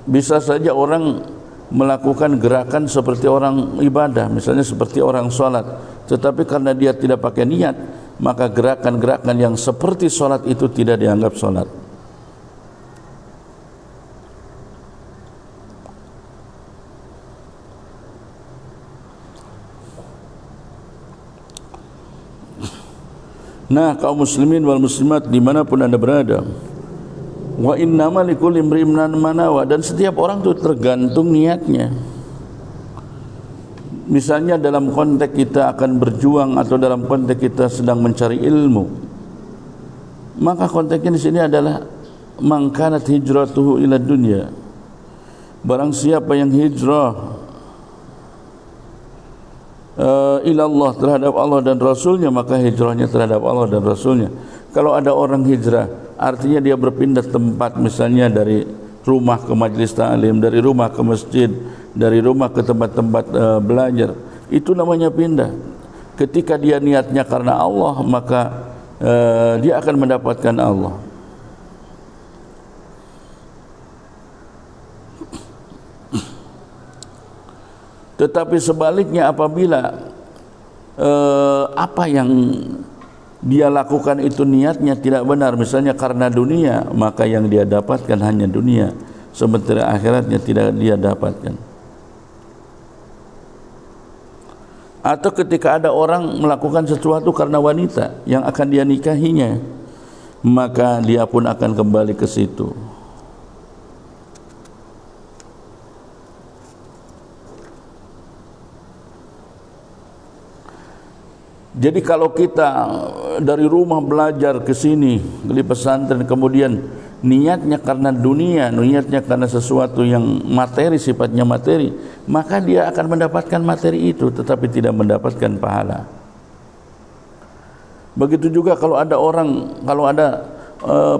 Bisa saja orang melakukan gerakan seperti orang ibadah, misalnya seperti orang sholat, tetapi karena dia tidak pakai niat, maka gerakan-gerakan yang seperti sholat itu tidak dianggap sholat. Nah, kaum muslimin wal muslimat dimanapun anda berada, wa innama likulli imri'in ma nawa, dan setiap orang itu tergantung niatnya. Misalnya dalam konteks kita akan berjuang atau dalam konteks kita sedang mencari ilmu, maka konteksnya di sini adalah man kanat hijratuhu ila dunya, barang siapa yang hijrah ila Allah, terhadap Allah dan Rasulnya, maka hijrahnya terhadap Allah dan Rasulnya. Kalau ada orang hijrah, artinya dia berpindah tempat, misalnya dari rumah ke majlis ta'lim, dari rumah ke masjid, dari rumah ke tempat-tempat belajar. Itu namanya pindah. Ketika dia niatnya karena Allah, maka dia akan mendapatkan Allah. Tetapi sebaliknya, apabila apa yang dia lakukan itu niatnya tidak benar, misalnya karena dunia, maka yang dia dapatkan hanya dunia, sementara akhiratnya tidak dia dapatkan. Atau ketika ada orang melakukan sesuatu karena wanita yang akan dia nikahinya, maka dia pun akan kembali ke situ. Jadi kalau kita dari rumah belajar ke sini di pesantren, kemudian niatnya karena dunia, niatnya karena sesuatu yang materi, sifatnya materi, maka dia akan mendapatkan materi itu tetapi tidak mendapatkan pahala. Begitu juga kalau ada orang, kalau ada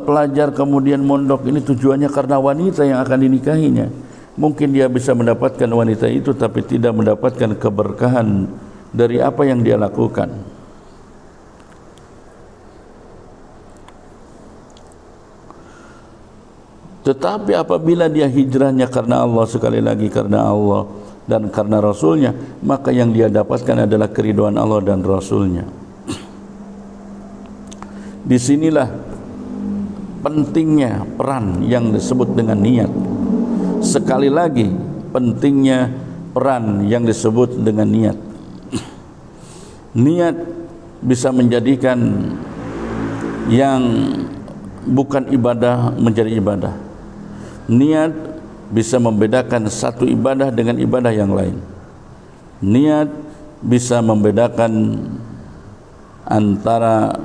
pelajar kemudian mondok, ini tujuannya karena wanita yang akan dinikahinya, mungkin dia bisa mendapatkan wanita itu tapi tidak mendapatkan keberkahan dari apa yang dia lakukan. Tetapi apabila dia hijrahnya karena Allah, sekali lagi karena Allah dan karena Rasulnya, maka yang dia dapatkan adalah keridhaan Allah dan Rasulnya. Disinilah pentingnya peran yang disebut dengan niat. Sekali lagi, pentingnya peran yang disebut dengan niat. Niat bisa menjadikan yang bukan ibadah menjadi ibadah. Niat bisa membedakan satu ibadah dengan ibadah yang lain. Niat bisa membedakan antara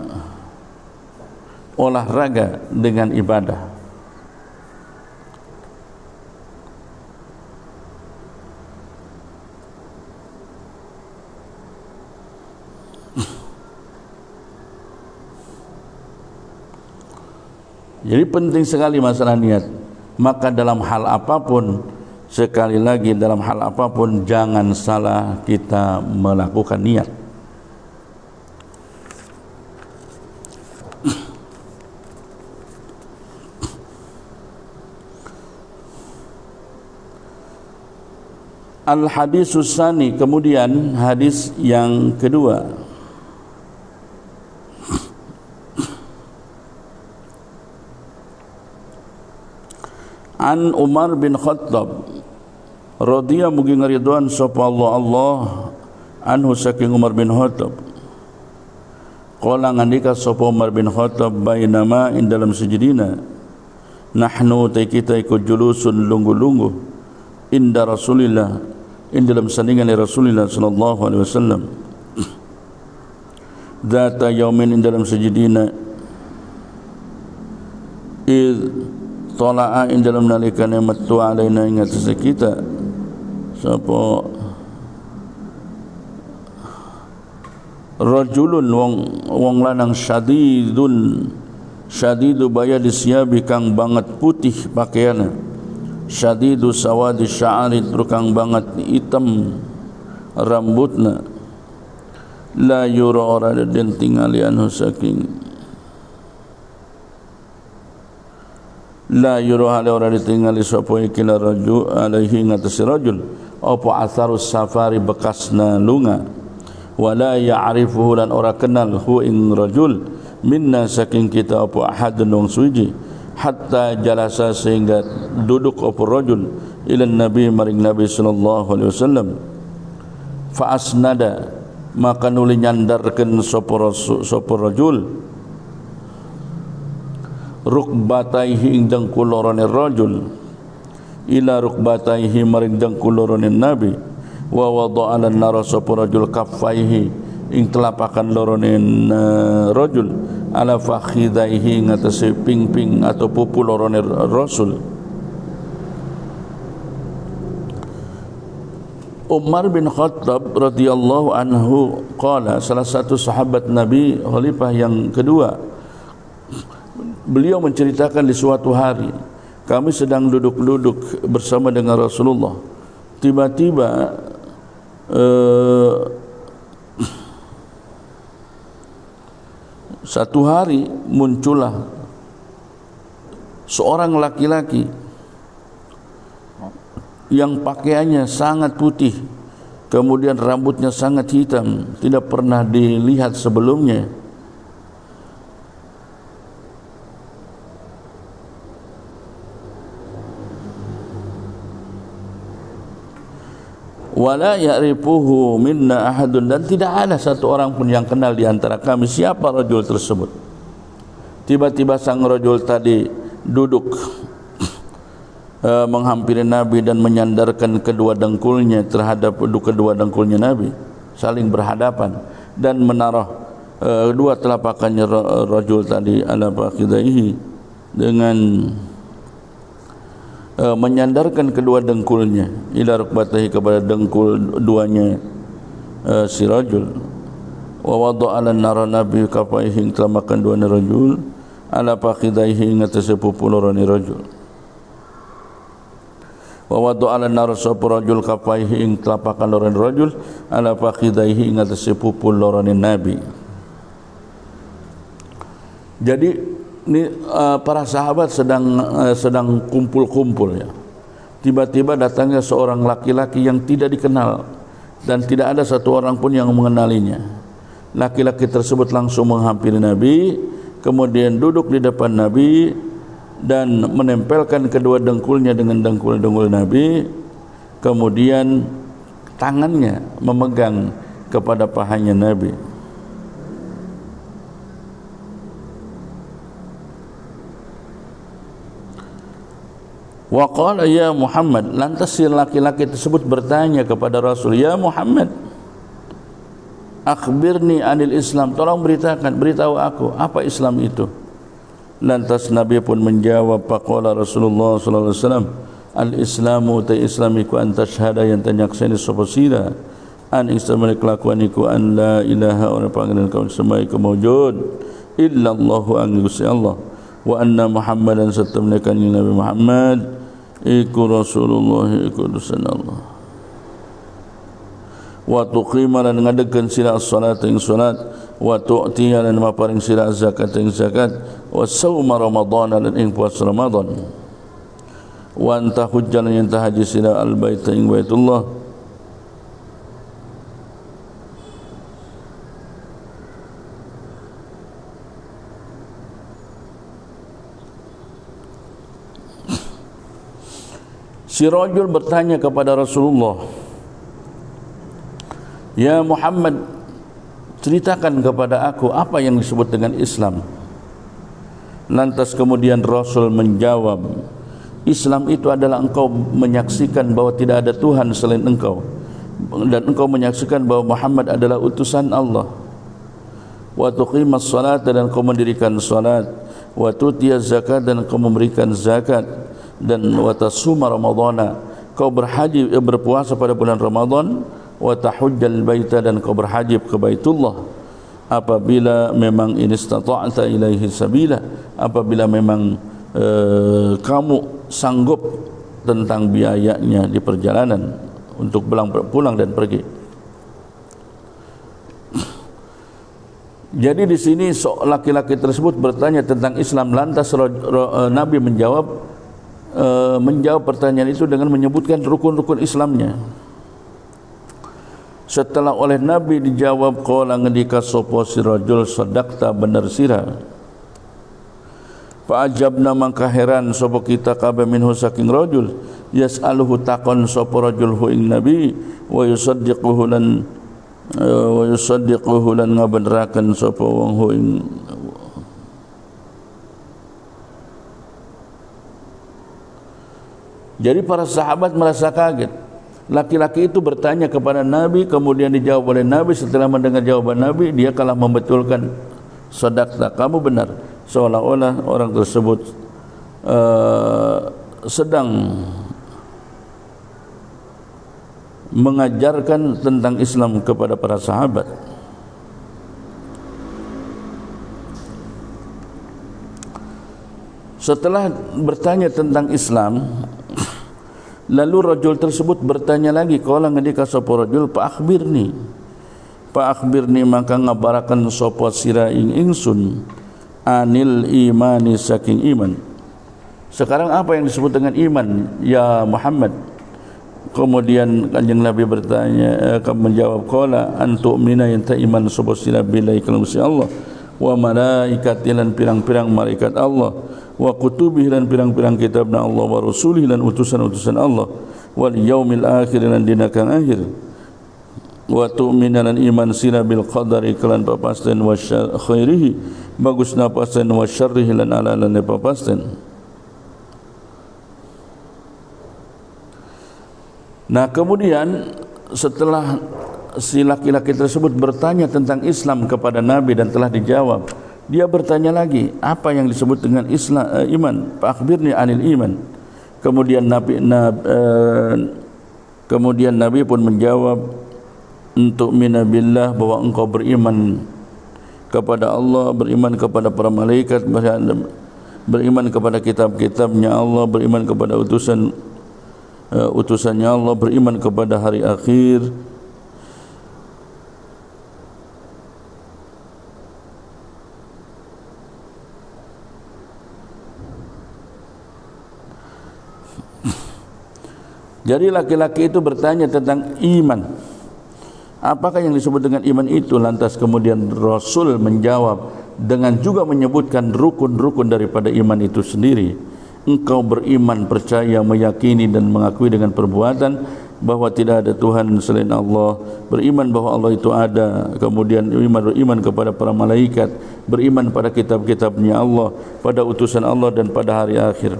olahraga dengan ibadah. Jadi penting sekali masalah niat. Maka dalam hal apapun, sekali lagi dalam hal apapun, jangan salah kita melakukan niat. Al-hadisus tsani, kemudian hadis yang kedua. An Umar bin Khattab radhiyallahu mugi ngridwan sapa Allah anhu saking Umar bin Khattab. Qala ngandika sapa Umar bin Khattab, bainama in dalam sujudina nahnu ta kita ikut julusun lunggu-lunggu inda Rasulillah, in dalam sandingan Rasulullah sallallahu alaihi wasallam. Data yaumin in dalam sujudina tala'a in dalam nalikane metu alaina ing atas kita sapa rajulun wong lanang syadidu bayadi siyabi kang banget putih pakaiana, syadidu sawadi sya'ari kang banget hitam rambutna, la yura ora den tingali anhu saking, la yura hale ora ditingali sapa ikila rajul alaihi ngatasi rajul apa atharus safari bekasna lunga, wala ya'rifuhu lan ora kenal hu ing rajul minna saking kita apa ahadun wong suci, hatta jalasa sehingga duduk apa rajul ila nabi maring nabi sallallahu alaihi wasallam, fa asnada maka nuli nyandarkeun sapa rajul rukbataihi ing dengkulorone rajul ila rukbataihi maring dengkulorone nabi, wa wada'ala nara sapa rajul kaffaihi ing telapakan lorone rajul ala fakhidaihi ngatasi ping-ping atau pupu lorone rasul. Umar bin Khattab radhiyallahu anhu qala, salah satu sahabat Nabi khalifah yang kedua, beliau menceritakan di suatu hari kami sedang duduk-duduk bersama dengan Rasulullah, tiba-tiba satu hari muncullah seorang laki-laki yang pakaiannya sangat putih, kemudian rambutnya sangat hitam, tidak pernah dilihat sebelumnya. Wala ya'rifuhu minna ahadun, dan tidak ada satu orang pun yang kenal di antara kami siapa rajul tersebut. Tiba-tiba sang rajul tadi duduk menghampiri Nabi dan menyandarkan kedua dengkulnya terhadap kedua dengkulnya Nabi, saling berhadapan, dan menaruh dua telapakannya rajul tadi ala fakhidaihi dengan menyandarkan kedua dengkulnya ila rukbatahi kepada dengkul duanya si rajul, wa wada'ala nara nabi kafaihi telah makan dua rajul ala fakhidaihi ngatasi pupu lorone rajul, wa wada'ala nara sapa rajul kafaihi ing telapakan lorone rajul ala fakhidaihi ngatasi pupu lorone nabi. Jadi ini para sahabat sedang kumpul-kumpul ya. Tiba-tiba datangnya seorang laki-laki yang tidak dikenal dan tidak ada satu orang pun yang mengenalinya. Laki-laki tersebut langsung menghampiri Nabi, kemudian duduk di depan Nabi dan menempelkan kedua dengkulnya dengan dengkul-dengkul Nabi, kemudian tangannya memegang kepada pahanya Nabi. Wa qala ya Muhammad, lantas si laki-laki tersebut bertanya kepada Rasul, ya Muhammad, akhbirni anil Islam, tolong beritahu aku apa Islam itu. Lantas Nabi pun menjawab, faqala Rasulullah sallallahu alaihi wasallam, al-islamu ta islamiku an tashhada yang tanyaksani sapa sira an istamalik kelakuaniku an la ilaha wa panggilan kau semai kemaujud illa Allahu an Gusti Allah, wa anna Muhammadan satamnakan Nabi Muhammad iku Rasulullah iku utusan Allah, wa tuqima lan ngadekeun sira salat ing salat, wa tu'ti lan maparing sira zakat ing zakat, wa sauma Ramadan lan ing puasa Ramadan, wa anta hujjan yang tahaji sira al bait ing Baitullah. Si rajul bertanya kepada Rasulullah, ya Muhammad, ceritakan kepada aku apa yang disebut dengan Islam. Lantas kemudian Rasul menjawab, Islam itu adalah engkau menyaksikan bahwa tidak ada Tuhan selain engkau, dan engkau menyaksikan bahwa Muhammad adalah utusan Allah, wa tuqimas salat, dan engkau mendirikan salat, wa tutiyaz zakat, dan engkau memberikan zakat, dan wa tasuma ramadhana, kau berhaji berpuasa pada bulan Ramadan, wa tahujjal baita, dan kau berhaji ke Baitullah. apabila memang inistata'ta ilaihi sabila, apabila memang kamu sanggup tentang biayanya di perjalanan untuk pulang dan pergi. Jadi di sini laki-laki tersebut bertanya tentang Islam, lantas Nabi menjawab pertanyaan itu dengan menyebutkan rukun-rukun Islamnya. Setelah oleh Nabi dijawab, qala ngendika sapa si rajul, sadaqta, benar sira. Fa ajabna, mangka heran sapa kita kabeh minhu saking rajul, yas'aluhu takon sapa rajul hu ing Nabi, wa yusaddiquhu lan ngabeneraken sapa wong hu ing. Jadi para sahabat merasa kaget. Laki-laki itu bertanya kepada Nabi, kemudian dijawab oleh Nabi. Setelah mendengar jawaban Nabi, dia kalah membetulkan, sadaqta, kamu benar. Seolah-olah orang tersebut sedang mengajarkan tentang Islam kepada para sahabat. Setelah bertanya tentang Islam, lalu rajul tersebut bertanya lagi, qala ngendika sapa rajul, fa akhbirni maka ngabaraken sapa sira ing ingsun anil imani saking iman. Sekarang apa yang disebut dengan iman ya Muhammad? Kemudian Kanjeng Nabi bertanya, menjawab, qala antu'mina yanta iman sapa sira billahi kalam Gusti Allah, wa malaikatihi lan pirang-pirang malaikat Allah, wa kutubihi lan pirang-pirang kitabna Allah, wa rusulihi lan utusan-utusan Allah, wal yaumil akhir lan dina kang akhir, wa tu'mina lan iman sira bil qadari kelan papasten wa khairihi, bagusna pasten, wa syarrihi lan ala-alane papasten. Nah, kemudian setelah si laki-laki tersebut bertanya tentang Islam kepada Nabi dan telah dijawab, dia bertanya lagi, apa yang disebut dengan Islam, iman? Fa akhbirni anil iman. Kemudian Nabi pun menjawab, untuk minabillah, bahwa engkau beriman kepada Allah, beriman kepada para malaikat, beriman kepada kitab-kitabnya Allah, beriman kepada utusannya Allah, beriman kepada hari akhir. Jadi laki-laki itu bertanya tentang iman. Apakah yang disebut dengan iman itu? Lantas kemudian Rasul menjawab dengan juga menyebutkan rukun-rukun daripada iman itu sendiri. Engkau beriman, percaya, meyakini dan mengakui dengan perbuatan bahwa tidak ada Tuhan selain Allah, beriman bahwa Allah itu ada, kemudian beriman kepada para malaikat, beriman pada kitab-kitabnya Allah, pada utusan Allah dan pada hari akhir.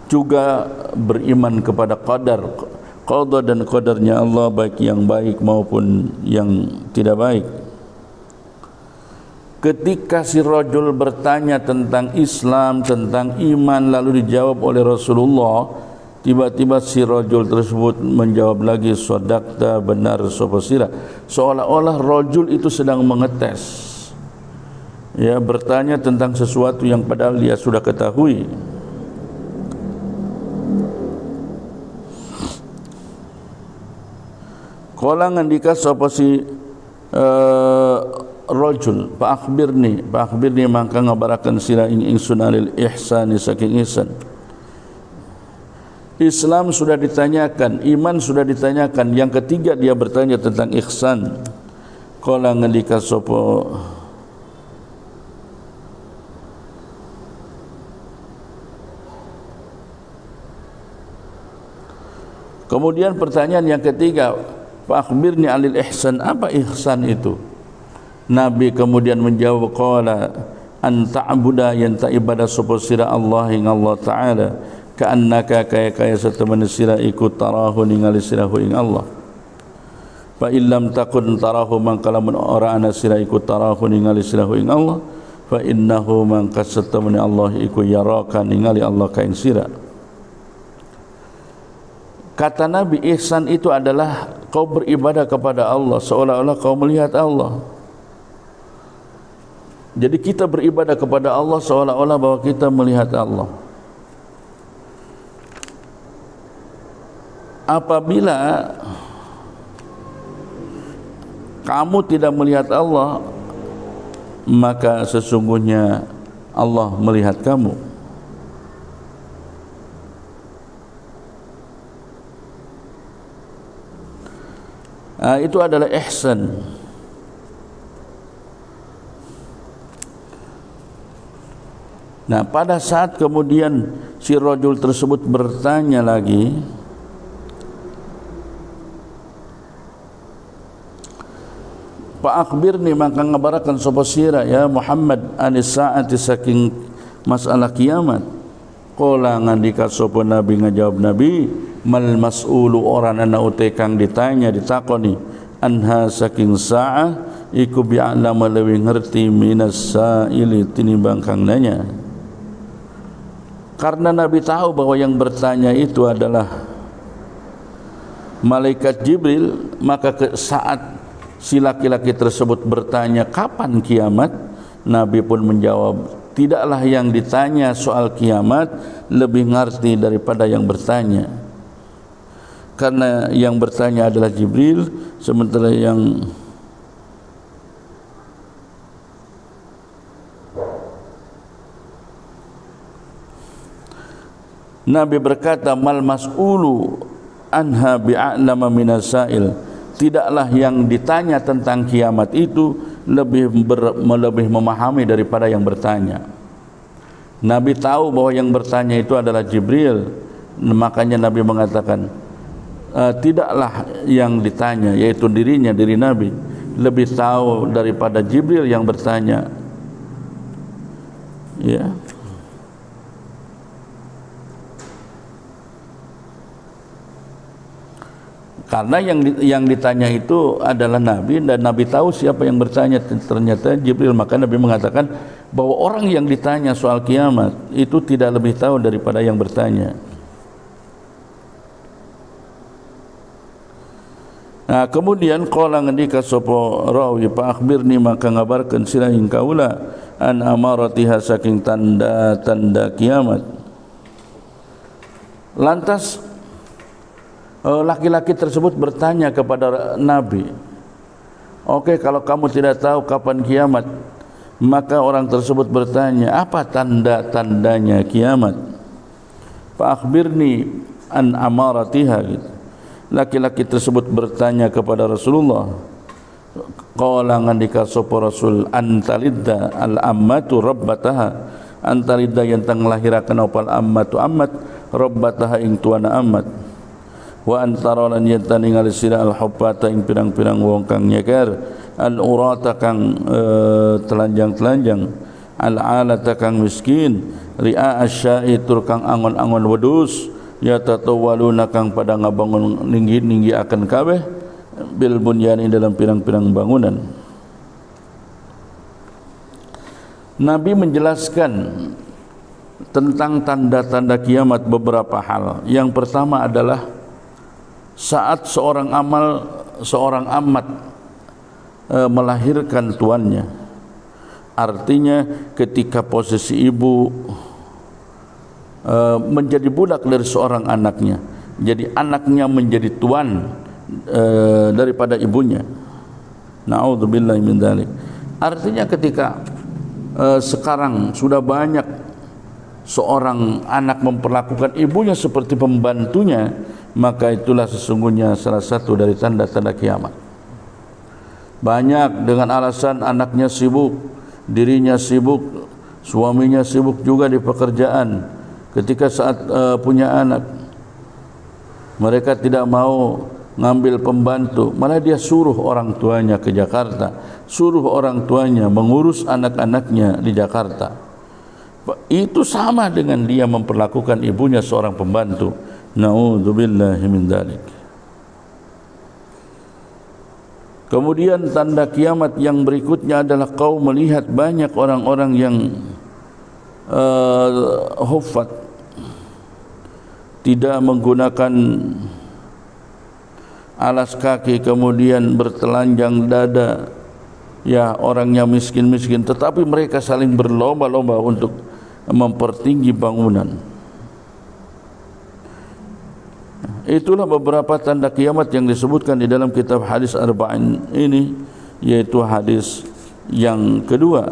Juga beriman kepada qadar, qada dan qadarnya Allah, baik yang baik maupun yang tidak baik. Ketika si rajul bertanya tentang Islam, tentang iman, lalu dijawab oleh Rasulullah, tiba-tiba si rajul tersebut menjawab lagi, sadaqta, benar sapa sira. Seolah-olah rajul itu sedang mengetes, ya, bertanya tentang sesuatu yang padahal dia sudah ketahui. Qala ngandika sapa si rajul, fa akhbirni mangka ngabaraken sira ing ingsun alil ihsani saking ihsan. Islam sudah ditanyakan, iman sudah ditanyakan, yang ketiga dia bertanya tentang ihsan. Qala ngendika sapa kemudian pertanyaan yang ketiga, fa akhbirni alil ihsan, apa ihsan itu? Nabi kemudian menjawab, qala an ta'buda, yang ta ibadah sapa sira Allah ing Allah taala, ka'annaka kaya satemene sira iku tarahu ningali sira ing Allah. Fa illam takun tarahu, mangka lamun ora ana sira iku tarahu ningali sira ing Allah, fa innahu mangka satemene Allah iku yaraka ningali Allah ka ing sira. Kata Nabi, ihsan itu adalah kau beribadah kepada Allah seolah-olah kau melihat Allah. Jadi kita beribadah kepada Allah seolah-olah bahwa kita melihat Allah. Apabila kamu tidak melihat Allah, maka sesungguhnya Allah melihat kamu. Itu adalah ihsan. Nah, pada saat kemudian si rajul tersebut bertanya lagi, Pak akhbirni, maka ngabarakan sapa sira ya Muhammad anis saati saking masalah kiamat. Qala ngandika sapa nabi, ngajawab nabi, mal mas'ulu orang ana utai kang ditanya ditakoni anha saking sa'ah iku bi'alama lewi ngerti minas sa'ili tinimbang kang nanya. Karena Nabi tahu bahwa yang bertanya itu adalah malaikat Jibril, maka saat si laki-laki tersebut bertanya kapan kiamat, Nabi pun menjawab, tidaklah yang ditanya soal kiamat lebih ngerti daripada yang bertanya. Karena yang bertanya adalah Jibril, sementara yang Nabi berkata, mal mas'ulu anha bi'a'lama minasail, tidaklah yang ditanya tentang kiamat itu lebih memahami daripada yang bertanya. Nabi tahu bahwa yang bertanya itu adalah Jibril, makanya Nabi mengatakan tidaklah yang ditanya, yaitu diri Nabi lebih tahu daripada Jibril yang bertanya. Ya. Karena yang ditanya itu adalah Nabi, dan Nabi tahu siapa yang bertanya, ternyata Jibril. Maka Nabi mengatakan bahwa orang yang ditanya soal kiamat itu tidak lebih tahu daripada yang bertanya. Nah, kemudian qala ngendika sapa rawi, fa akhbirni, maka ngabarkeun sira ing kaula an amaratiha saking tanda-tanda kiamat. Lantas laki-laki tersebut bertanya kepada Nabi, oke, kalau kamu tidak tahu kapan kiamat, maka orang tersebut bertanya, apa tanda-tandanya kiamat? Fa akhbirni an amaratiha gitu. Laki-laki tersebut bertanya kepada Rasulullah, qala ngandika sapa Rasul, antalidda al-ammatu rabbataha, antalidda yang tang lahirakan opal ammatu ammat rabbataha ing tuana ammat, wa antara lan yenta ningali sira al-hubbata ing pirang-pirang wong kang nyeker, al-urata kang telanjang-telanjang, al-alata kang miskin, ri'a asya'i tur kang angon-angon wedus, ya tatawaluna kang pada ngabangun ninggi-ninggi akan kabeh, bil bunyani dalam pirang-pirang bangunan. Nabi menjelaskan tentang tanda-tanda kiamat beberapa hal. Yang pertama adalah saat seorang amat melahirkan tuannya. Artinya ketika posisi ibu menjadi budak dari seorang anaknya, jadi anaknya menjadi tuan daripada ibunya. Na'udzubillahi min dzalik. Artinya ketika sekarang sudah banyak seorang anak memperlakukan ibunya seperti pembantunya, maka itulah sesungguhnya salah satu dari tanda-tanda kiamat. Banyak dengan alasan anaknya sibuk, dirinya sibuk, suaminya sibuk juga di pekerjaan. Ketika saat punya anak, mereka tidak mau ngambil pembantu, malah dia suruh orang tuanya ke Jakarta, suruh orang tuanya mengurus anak-anaknya di Jakarta. Itu sama dengan dia memperlakukan ibunya seorang pembantu. Na'udzubillahi min dzalik. Kemudian tanda kiamat yang berikutnya adalah kau melihat banyak orang-orang yang huffat, tidak menggunakan alas kaki, kemudian bertelanjang dada, ya orangnya miskin-miskin, tetapi mereka saling berlomba-lomba untuk mempertinggi bangunan. Itulah beberapa tanda kiamat yang disebutkan di dalam kitab hadis Arba'in ini, yaitu hadis yang kedua.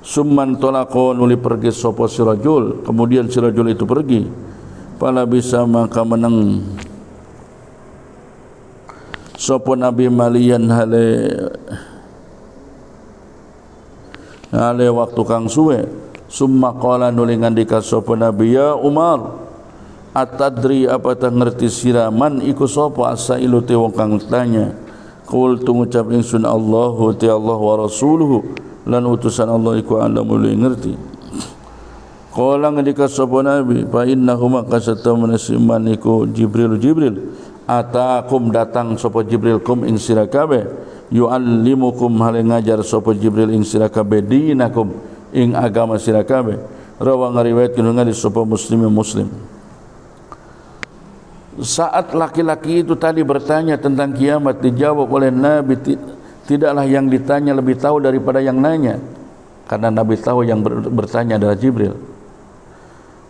Summan tolako, nuli pergi sopo sirajul, kemudian sirajul itu pergi, pala bisa maka menang sopo nabi malian hale waktu kang suwe. Summa qala, nuli ngandika sopo nabi, ya Umar, atadri apatah ngerti siraman iku sopo asailu te wong kang tanya. Qul tungucap ingsun, Allahu te Allah wa rasuluhu, lan utusan Allah iku anda mulai ngerti. Qala ngendika sapa nabi, fa innahuma kasata manasiman iku Jibril atakum datang sapa Jibril kum ing sira kabeh, yuallimukum hale ngajar sapa Jibril ing sira kabeh dinakum ing agama sira kabeh. Rawa ngariwayatkeun ngali sapa Muslim. Saat laki-laki itu tadi bertanya tentang kiamat, dijawab oleh Nabi, tidaklah yang ditanya lebih tahu daripada yang nanya, karena Nabi tahu yang bertanya adalah Jibril.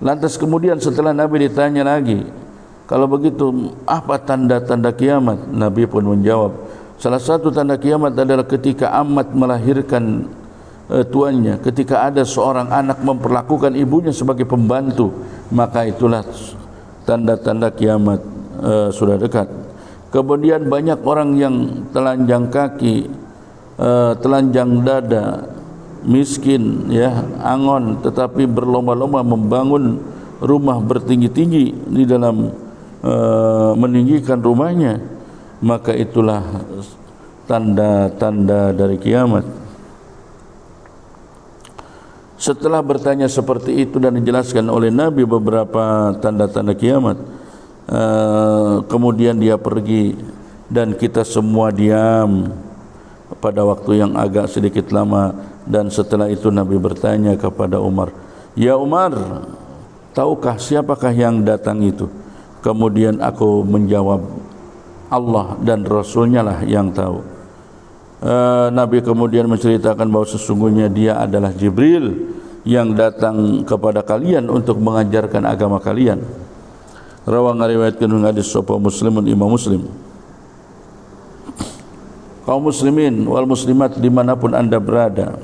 Lantas kemudian setelah Nabi ditanya lagi, kalau begitu apa tanda-tanda kiamat? Nabi pun menjawab, salah satu tanda kiamat adalah ketika amat melahirkan tuannya, ketika ada seorang anak memperlakukan ibunya sebagai pembantu, maka itulah tanda-tanda kiamat sudah dekat. Kemudian banyak orang yang telanjang kaki, telanjang dada, miskin, ya, angon, tetapi berlomba-lomba membangun rumah bertinggi-tinggi di dalam meninggikan rumahnya, maka itulah tanda-tanda dari kiamat. Setelah bertanya seperti itu dan dijelaskan oleh Nabi beberapa tanda-tanda kiamat, kemudian dia pergi dan kita semua diam pada waktu yang agak sedikit lama. Dan setelah itu Nabi bertanya kepada Umar, ya Umar, tahukah siapakah yang datang itu? Kemudian aku menjawab, Allah dan Rasulnya lah yang tahu. Nabi kemudian menceritakan bahawa sesungguhnya dia adalah Jibril yang datang kepada kalian untuk mengajarkan agama kalian. Rawang ngariwayatkeun hadis sapa Muslimun, Imam Muslim. Kaum muslimin wal muslimat dimanapun anda berada,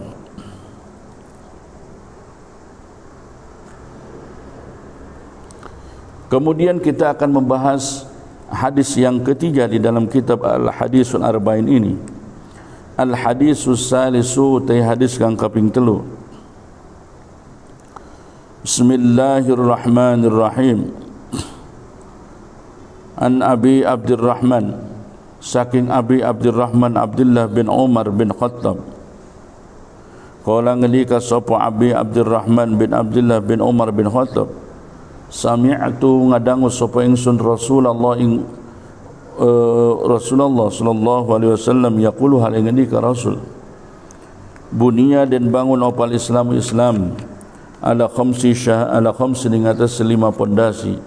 kemudian kita akan membahas hadis yang ketiga di dalam kitab Al-Hadisul Arba'in ini. Al-Hadisus Salisu, te hadis kang kaping 3. Bismillahirrahmanirrahim. An Abi Abdurrahman, saking Abi Abdurrahman Abdullah bin Umar bin Khattab. Qala ngelika sapa Abi Abdurrahman bin Abdullah bin Umar bin Khattab, sami'tu ngadangu sapa ingsun Rasulullah sallallahu alaihi wasallam yaqulu, hal ngendika Rasul, bunia dan bangun opal Islam ala khamsi ing atas 5 pondasi.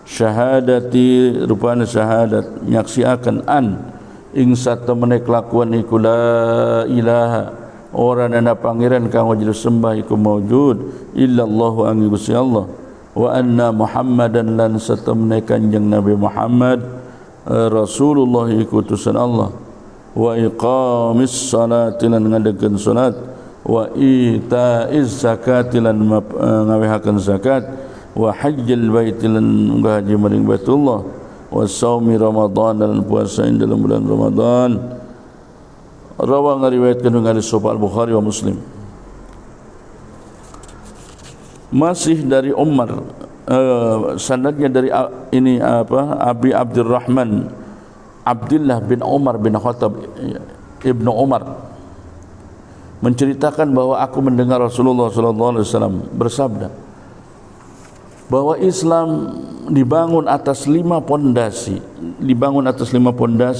Syahadati, rupana syahadat nyaksiakan an ing satemene kelakuan iku la ilaha, ora ana pangeran kang wajib sembah iku maujud illallah angin Gusti Allah, wa anna Muhammadan lan satemene kanjeng Nabi Muhammad Rasulullah iku utusan Allah, wa iqamis salati lan ngadekeun salat, wa itaiz zakati lan ngawehaken zakat, wa hajjil baiti lan haji maring Baitullah, wa shaumi Ramadan lan puasa ing dalam bulan Ramadan. Rawa ngariwayatkeun hadis sapa Al-Bukhari wa Muslim. Masih dari Umar, sanadnya dari ini Abi Abdurrahman Abdullah bin Umar bin Khattab Ibnu Umar menceritakan bahwa aku mendengar Rasulullah sallallahu alaihi wasallam bersabda bahwa Islam dibangun atas 5 pondasi.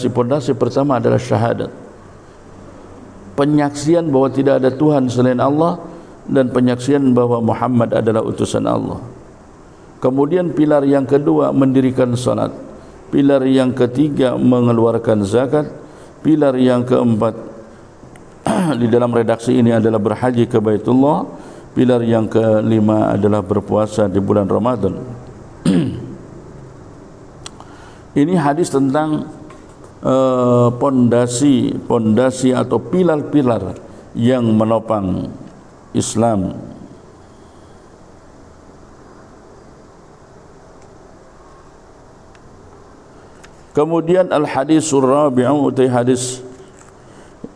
Pondasi pertama adalah syahadat, penyaksian bahwa tidak ada Tuhan selain Allah dan penyaksian bahwa Muhammad adalah utusan Allah. Kemudian pilar yang kedua mendirikan salat, pilar yang ketiga mengeluarkan zakat, Pilar yang keempat di dalam redaksi ini adalah berhaji ke Baitullah. Pilar yang kelima adalah berpuasa di bulan Ramadan. Ini hadis tentang pondasi atau pilar-pilar yang menopang Islam. Kemudian al-hadisur rabi'u utai hadis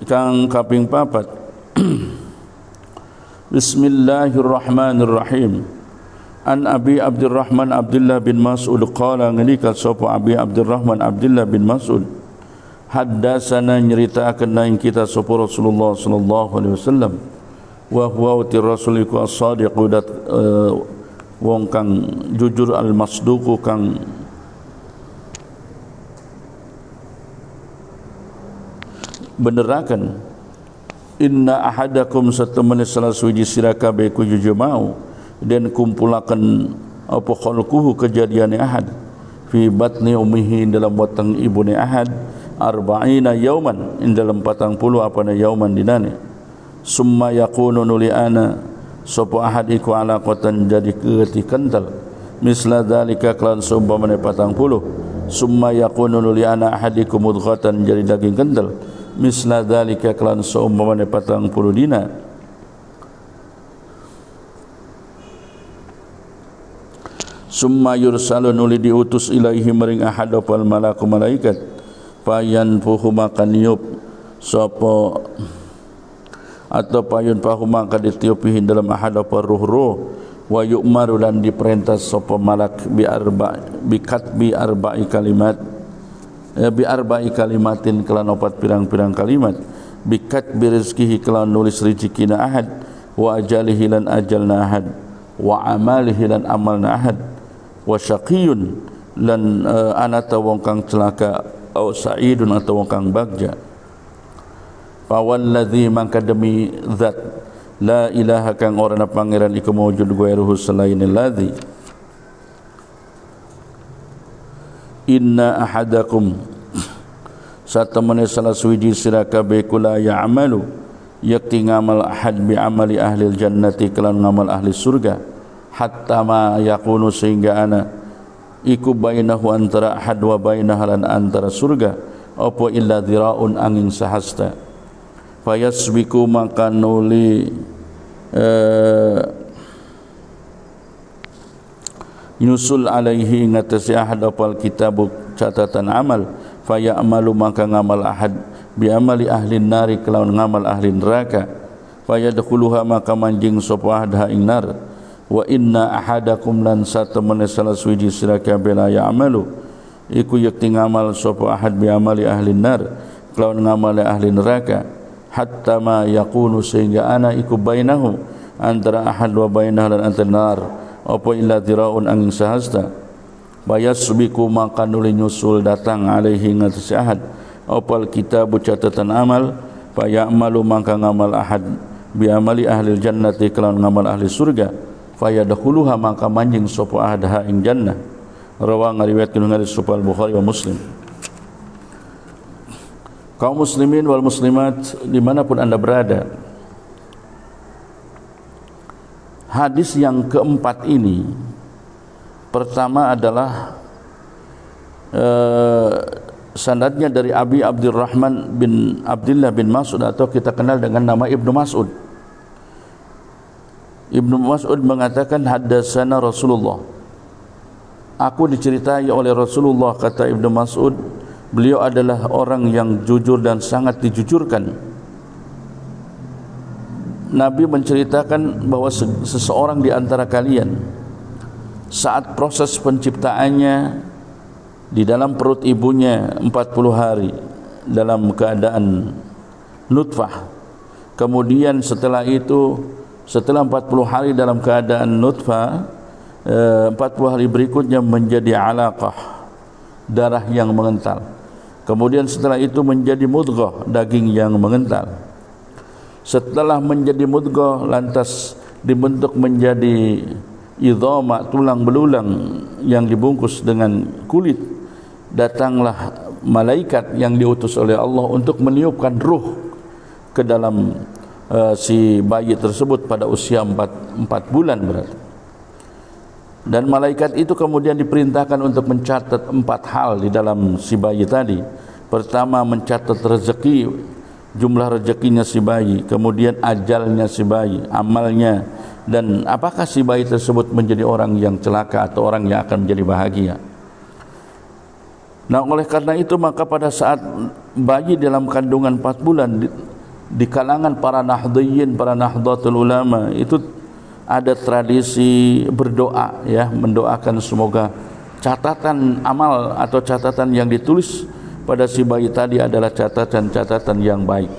kang kaping papat. Bismillahirrahmanirrahim. An Abi Abdurrahman Abdullah bin Mas'ud qala ngalika sapa Abi Abdurrahman Abdullah bin Mas'ud, haddatsana nyeritakeun ing kita sapa Rasulullah sallallahu alaihi wasallam wa huwa rasuliku as-sadiqu dat wong kang jujur al-masduqu kang benerakan, inna ahadakum satamani salah suji sirakabe ku juju mau dan kumpulakan apa khalquhu kejadian ahad fi batni ummihi dalam batang ibune ahad arba'ina yauman in dalam 40 apa na yauman dinane summa yakunu nuli ana sapa ahad iku alaqatan jadi keeti kental misla dzalika klan seumpamane 40 summa yakunu nuli ana ahadikum mudghatan jadi daging kental misla dzalika klan seumpamane 40 dina summa yursalu nuli diutus ilaihi maring ahad apal malaku malaikat payan fuhu makan niup sapa atau payun pahu maka ditiupihin dalam ahad apa ruh-ruh wa yu'maru lan diperintah sapa malak bi katbi arba'i kalimat bi arba'i kalimatin kelan opat pirang-pirang kalimat bi katbi rizkihi kelan nulis rezekina ahad wa ajalihi lan ajalna ahad wa amalihi lan amalna ahad wa syaqiyun lan anata wong kang celaka au sa'idun atau wong kang bagja. Fawalladzi mangka demi zat la ilaha kang ora ana pangeran iku maujud ghairuhu selain alladzi inna ahadakum satamane salah suwiji sira kabeh kula ya'malu yakti ngamal ahad bi amali ahli jannati kelan ngamal ahli surga hatta ma yakunu sehingga ana iku bainahu antara ahad wa bainaha lan antara surga apa illa dhiraun angin sahasta fayasbiku maka nuli nyusul alaihi ngatasi ahad apal kitabu catatan amal fayamalu maka ngamal ahad bi amali ahli nari kelawan ngamal ahli neraka fayadkhuluha maka manjing sapa ahad ing nar wa inna ahadakum lan satamana salah suci siraka bela ya'malu iku yakti ngamal sapa ahad bi amali ahli nar kelawan ngamal ahli neraka hatta ma yakunu sehingga ana iku bainahu antara ahad wa bainah lan antara nar apa illa dhiraun angin sahasta bayasbiku maka nuli nyusul datang alaihi ngatasi ahad apal kitabu catatan amal fayamalu maka ngamal ahad bi amali ahli jannati kelawan ngamal ahli surga fayadkhuluha maka manjing sapa ahad ha ing jannah rawa ngariwayatkeun hadis sapa Bukhari wa Muslim. Kaum muslimin wal muslimat dimanapun anda berada, hadis yang keempat ini pertama adalah sanadnya dari Abi Abdurrahman bin Abdullah bin Mas'ud atau kita kenal dengan nama Ibnu Mas'ud. Ibnu Mas'ud mengatakan haddatsana Rasulullah, aku diceritai oleh Rasulullah, kata Ibnu Mas'ud, beliau adalah orang yang jujur dan sangat dijujurkan. Nabi menceritakan bahwa seseorang di antara kalian saat proses penciptaannya di dalam perut ibunya 40 hari dalam keadaan nutfah, kemudian setelah itu setelah 40 hari dalam keadaan nutfah, 40 hari berikutnya menjadi alaqah, darah yang mengental. Kemudian setelah itu menjadi mudghah, daging yang mengental. Setelah menjadi mudghah lantas dibentuk menjadi idhama, tulang belulang yang dibungkus dengan kulit. Datanglah malaikat yang diutus oleh Allah untuk meniupkan ruh ke dalam si bayi tersebut pada usia 4 bulan berarti. Dan malaikat itu kemudian diperintahkan untuk mencatat 4 hal di dalam si bayi tadi. Pertama, mencatat rezeki, jumlah rezekinya si bayi, kemudian ajalnya si bayi, amalnya, dan apakah si bayi tersebut menjadi orang yang celaka atau orang yang akan menjadi bahagia. Nah, oleh karena itu maka pada saat bayi dalam kandungan 4 bulan di kalangan para nahdhiyin, para nahdlatul ulama itu ada tradisi berdoa, ya, mendoakan semoga catatan amal atau catatan yang ditulis pada si bayi tadi adalah catatan-catatan yang baik.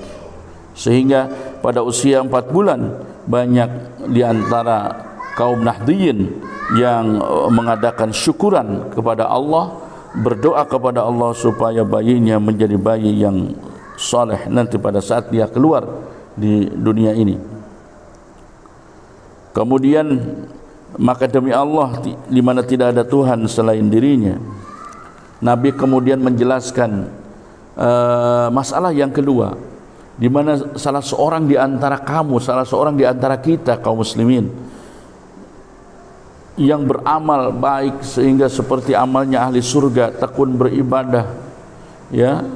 Sehingga pada usia 4 bulan banyak di antara kaum nahdhiyin yang mengadakan syukuran kepada Allah, berdoa kepada Allah supaya bayinya menjadi bayi yang saleh nanti pada saat dia keluar di dunia ini. Kemudian maka demi Allah di mana tidak ada Tuhan selain dirinya, Nabi kemudian menjelaskan masalah yang kedua, di mana salah seorang di antara kamu, salah seorang di antara kita kaum muslimin yang beramal baik sehingga seperti amalnya ahli surga, tekun beribadah, ya,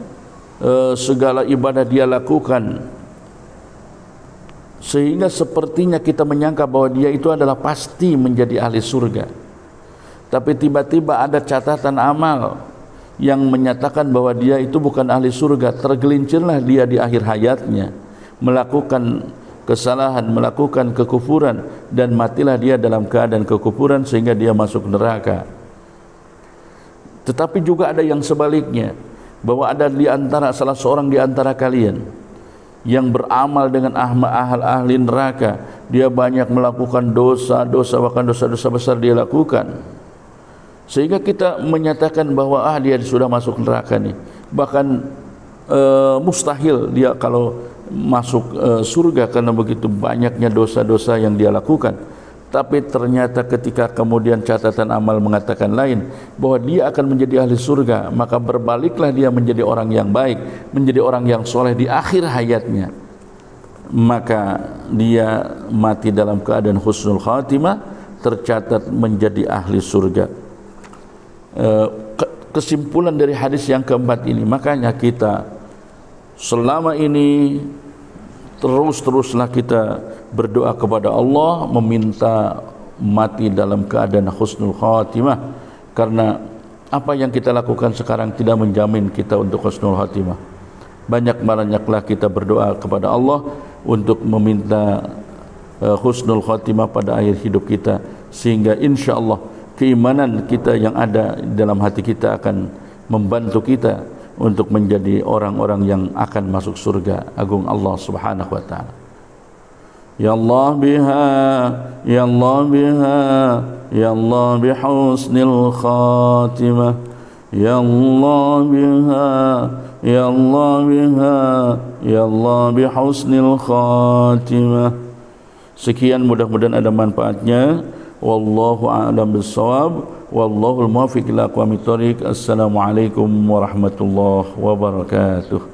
segala ibadah dia lakukan, sehingga sepertinya kita menyangka bahwa dia itu adalah pasti menjadi ahli surga. Tapi tiba-tiba ada catatan amal yang menyatakan bahwa dia itu bukan ahli surga. Tergelincirlah dia di akhir hayatnya, melakukan kesalahan, melakukan kekufuran, dan matilah dia dalam keadaan kekufuran sehingga dia masuk neraka. Tetapi juga ada yang sebaliknya, bahwa ada di antara salah seorang di antara kalian yang beramal dengan ahli neraka, dia banyak melakukan dosa-dosa, bahkan dosa-dosa besar dia lakukan, sehingga kita menyatakan bahwa dia sudah masuk neraka nih, bahkan mustahil dia kalau masuk surga karena begitu banyaknya dosa-dosa yang dia lakukan. Tapi ternyata ketika kemudian catatan amal mengatakan lain, bahwa dia akan menjadi ahli surga, maka berbaliklah dia menjadi orang yang baik, menjadi orang yang soleh di akhir hayatnya, maka dia mati dalam keadaan husnul khatimah, tercatat menjadi ahli surga. Kesimpulan dari hadis yang keempat ini, makanya kita selama ini terus-teruslah kita berdoa kepada Allah, meminta mati dalam keadaan husnul khatimah, karena apa yang kita lakukan sekarang tidak menjamin kita untuk husnul khatimah. Banyak-banyaklah kita berdoa kepada Allah untuk meminta husnul khatimah pada akhir hidup kita, sehingga insya Allah keimanan kita yang ada dalam hati kita akan membantu kita untuk menjadi orang-orang yang akan masuk surga agung Allah Subhanahu wa taala. Ya Allah biha, ya Allah biha, ya Allah bihusnil khatimah, ya Allah biha, ya Allah biha, ya Allah bihusnil khatimah. Sekian, mudah-mudahan ada manfaatnya. Wallahu a'lam bissawab, wallahul muwaffiq ila aqwamit thoriq. Assalamualaikum warahmatullahi wabarakatuh.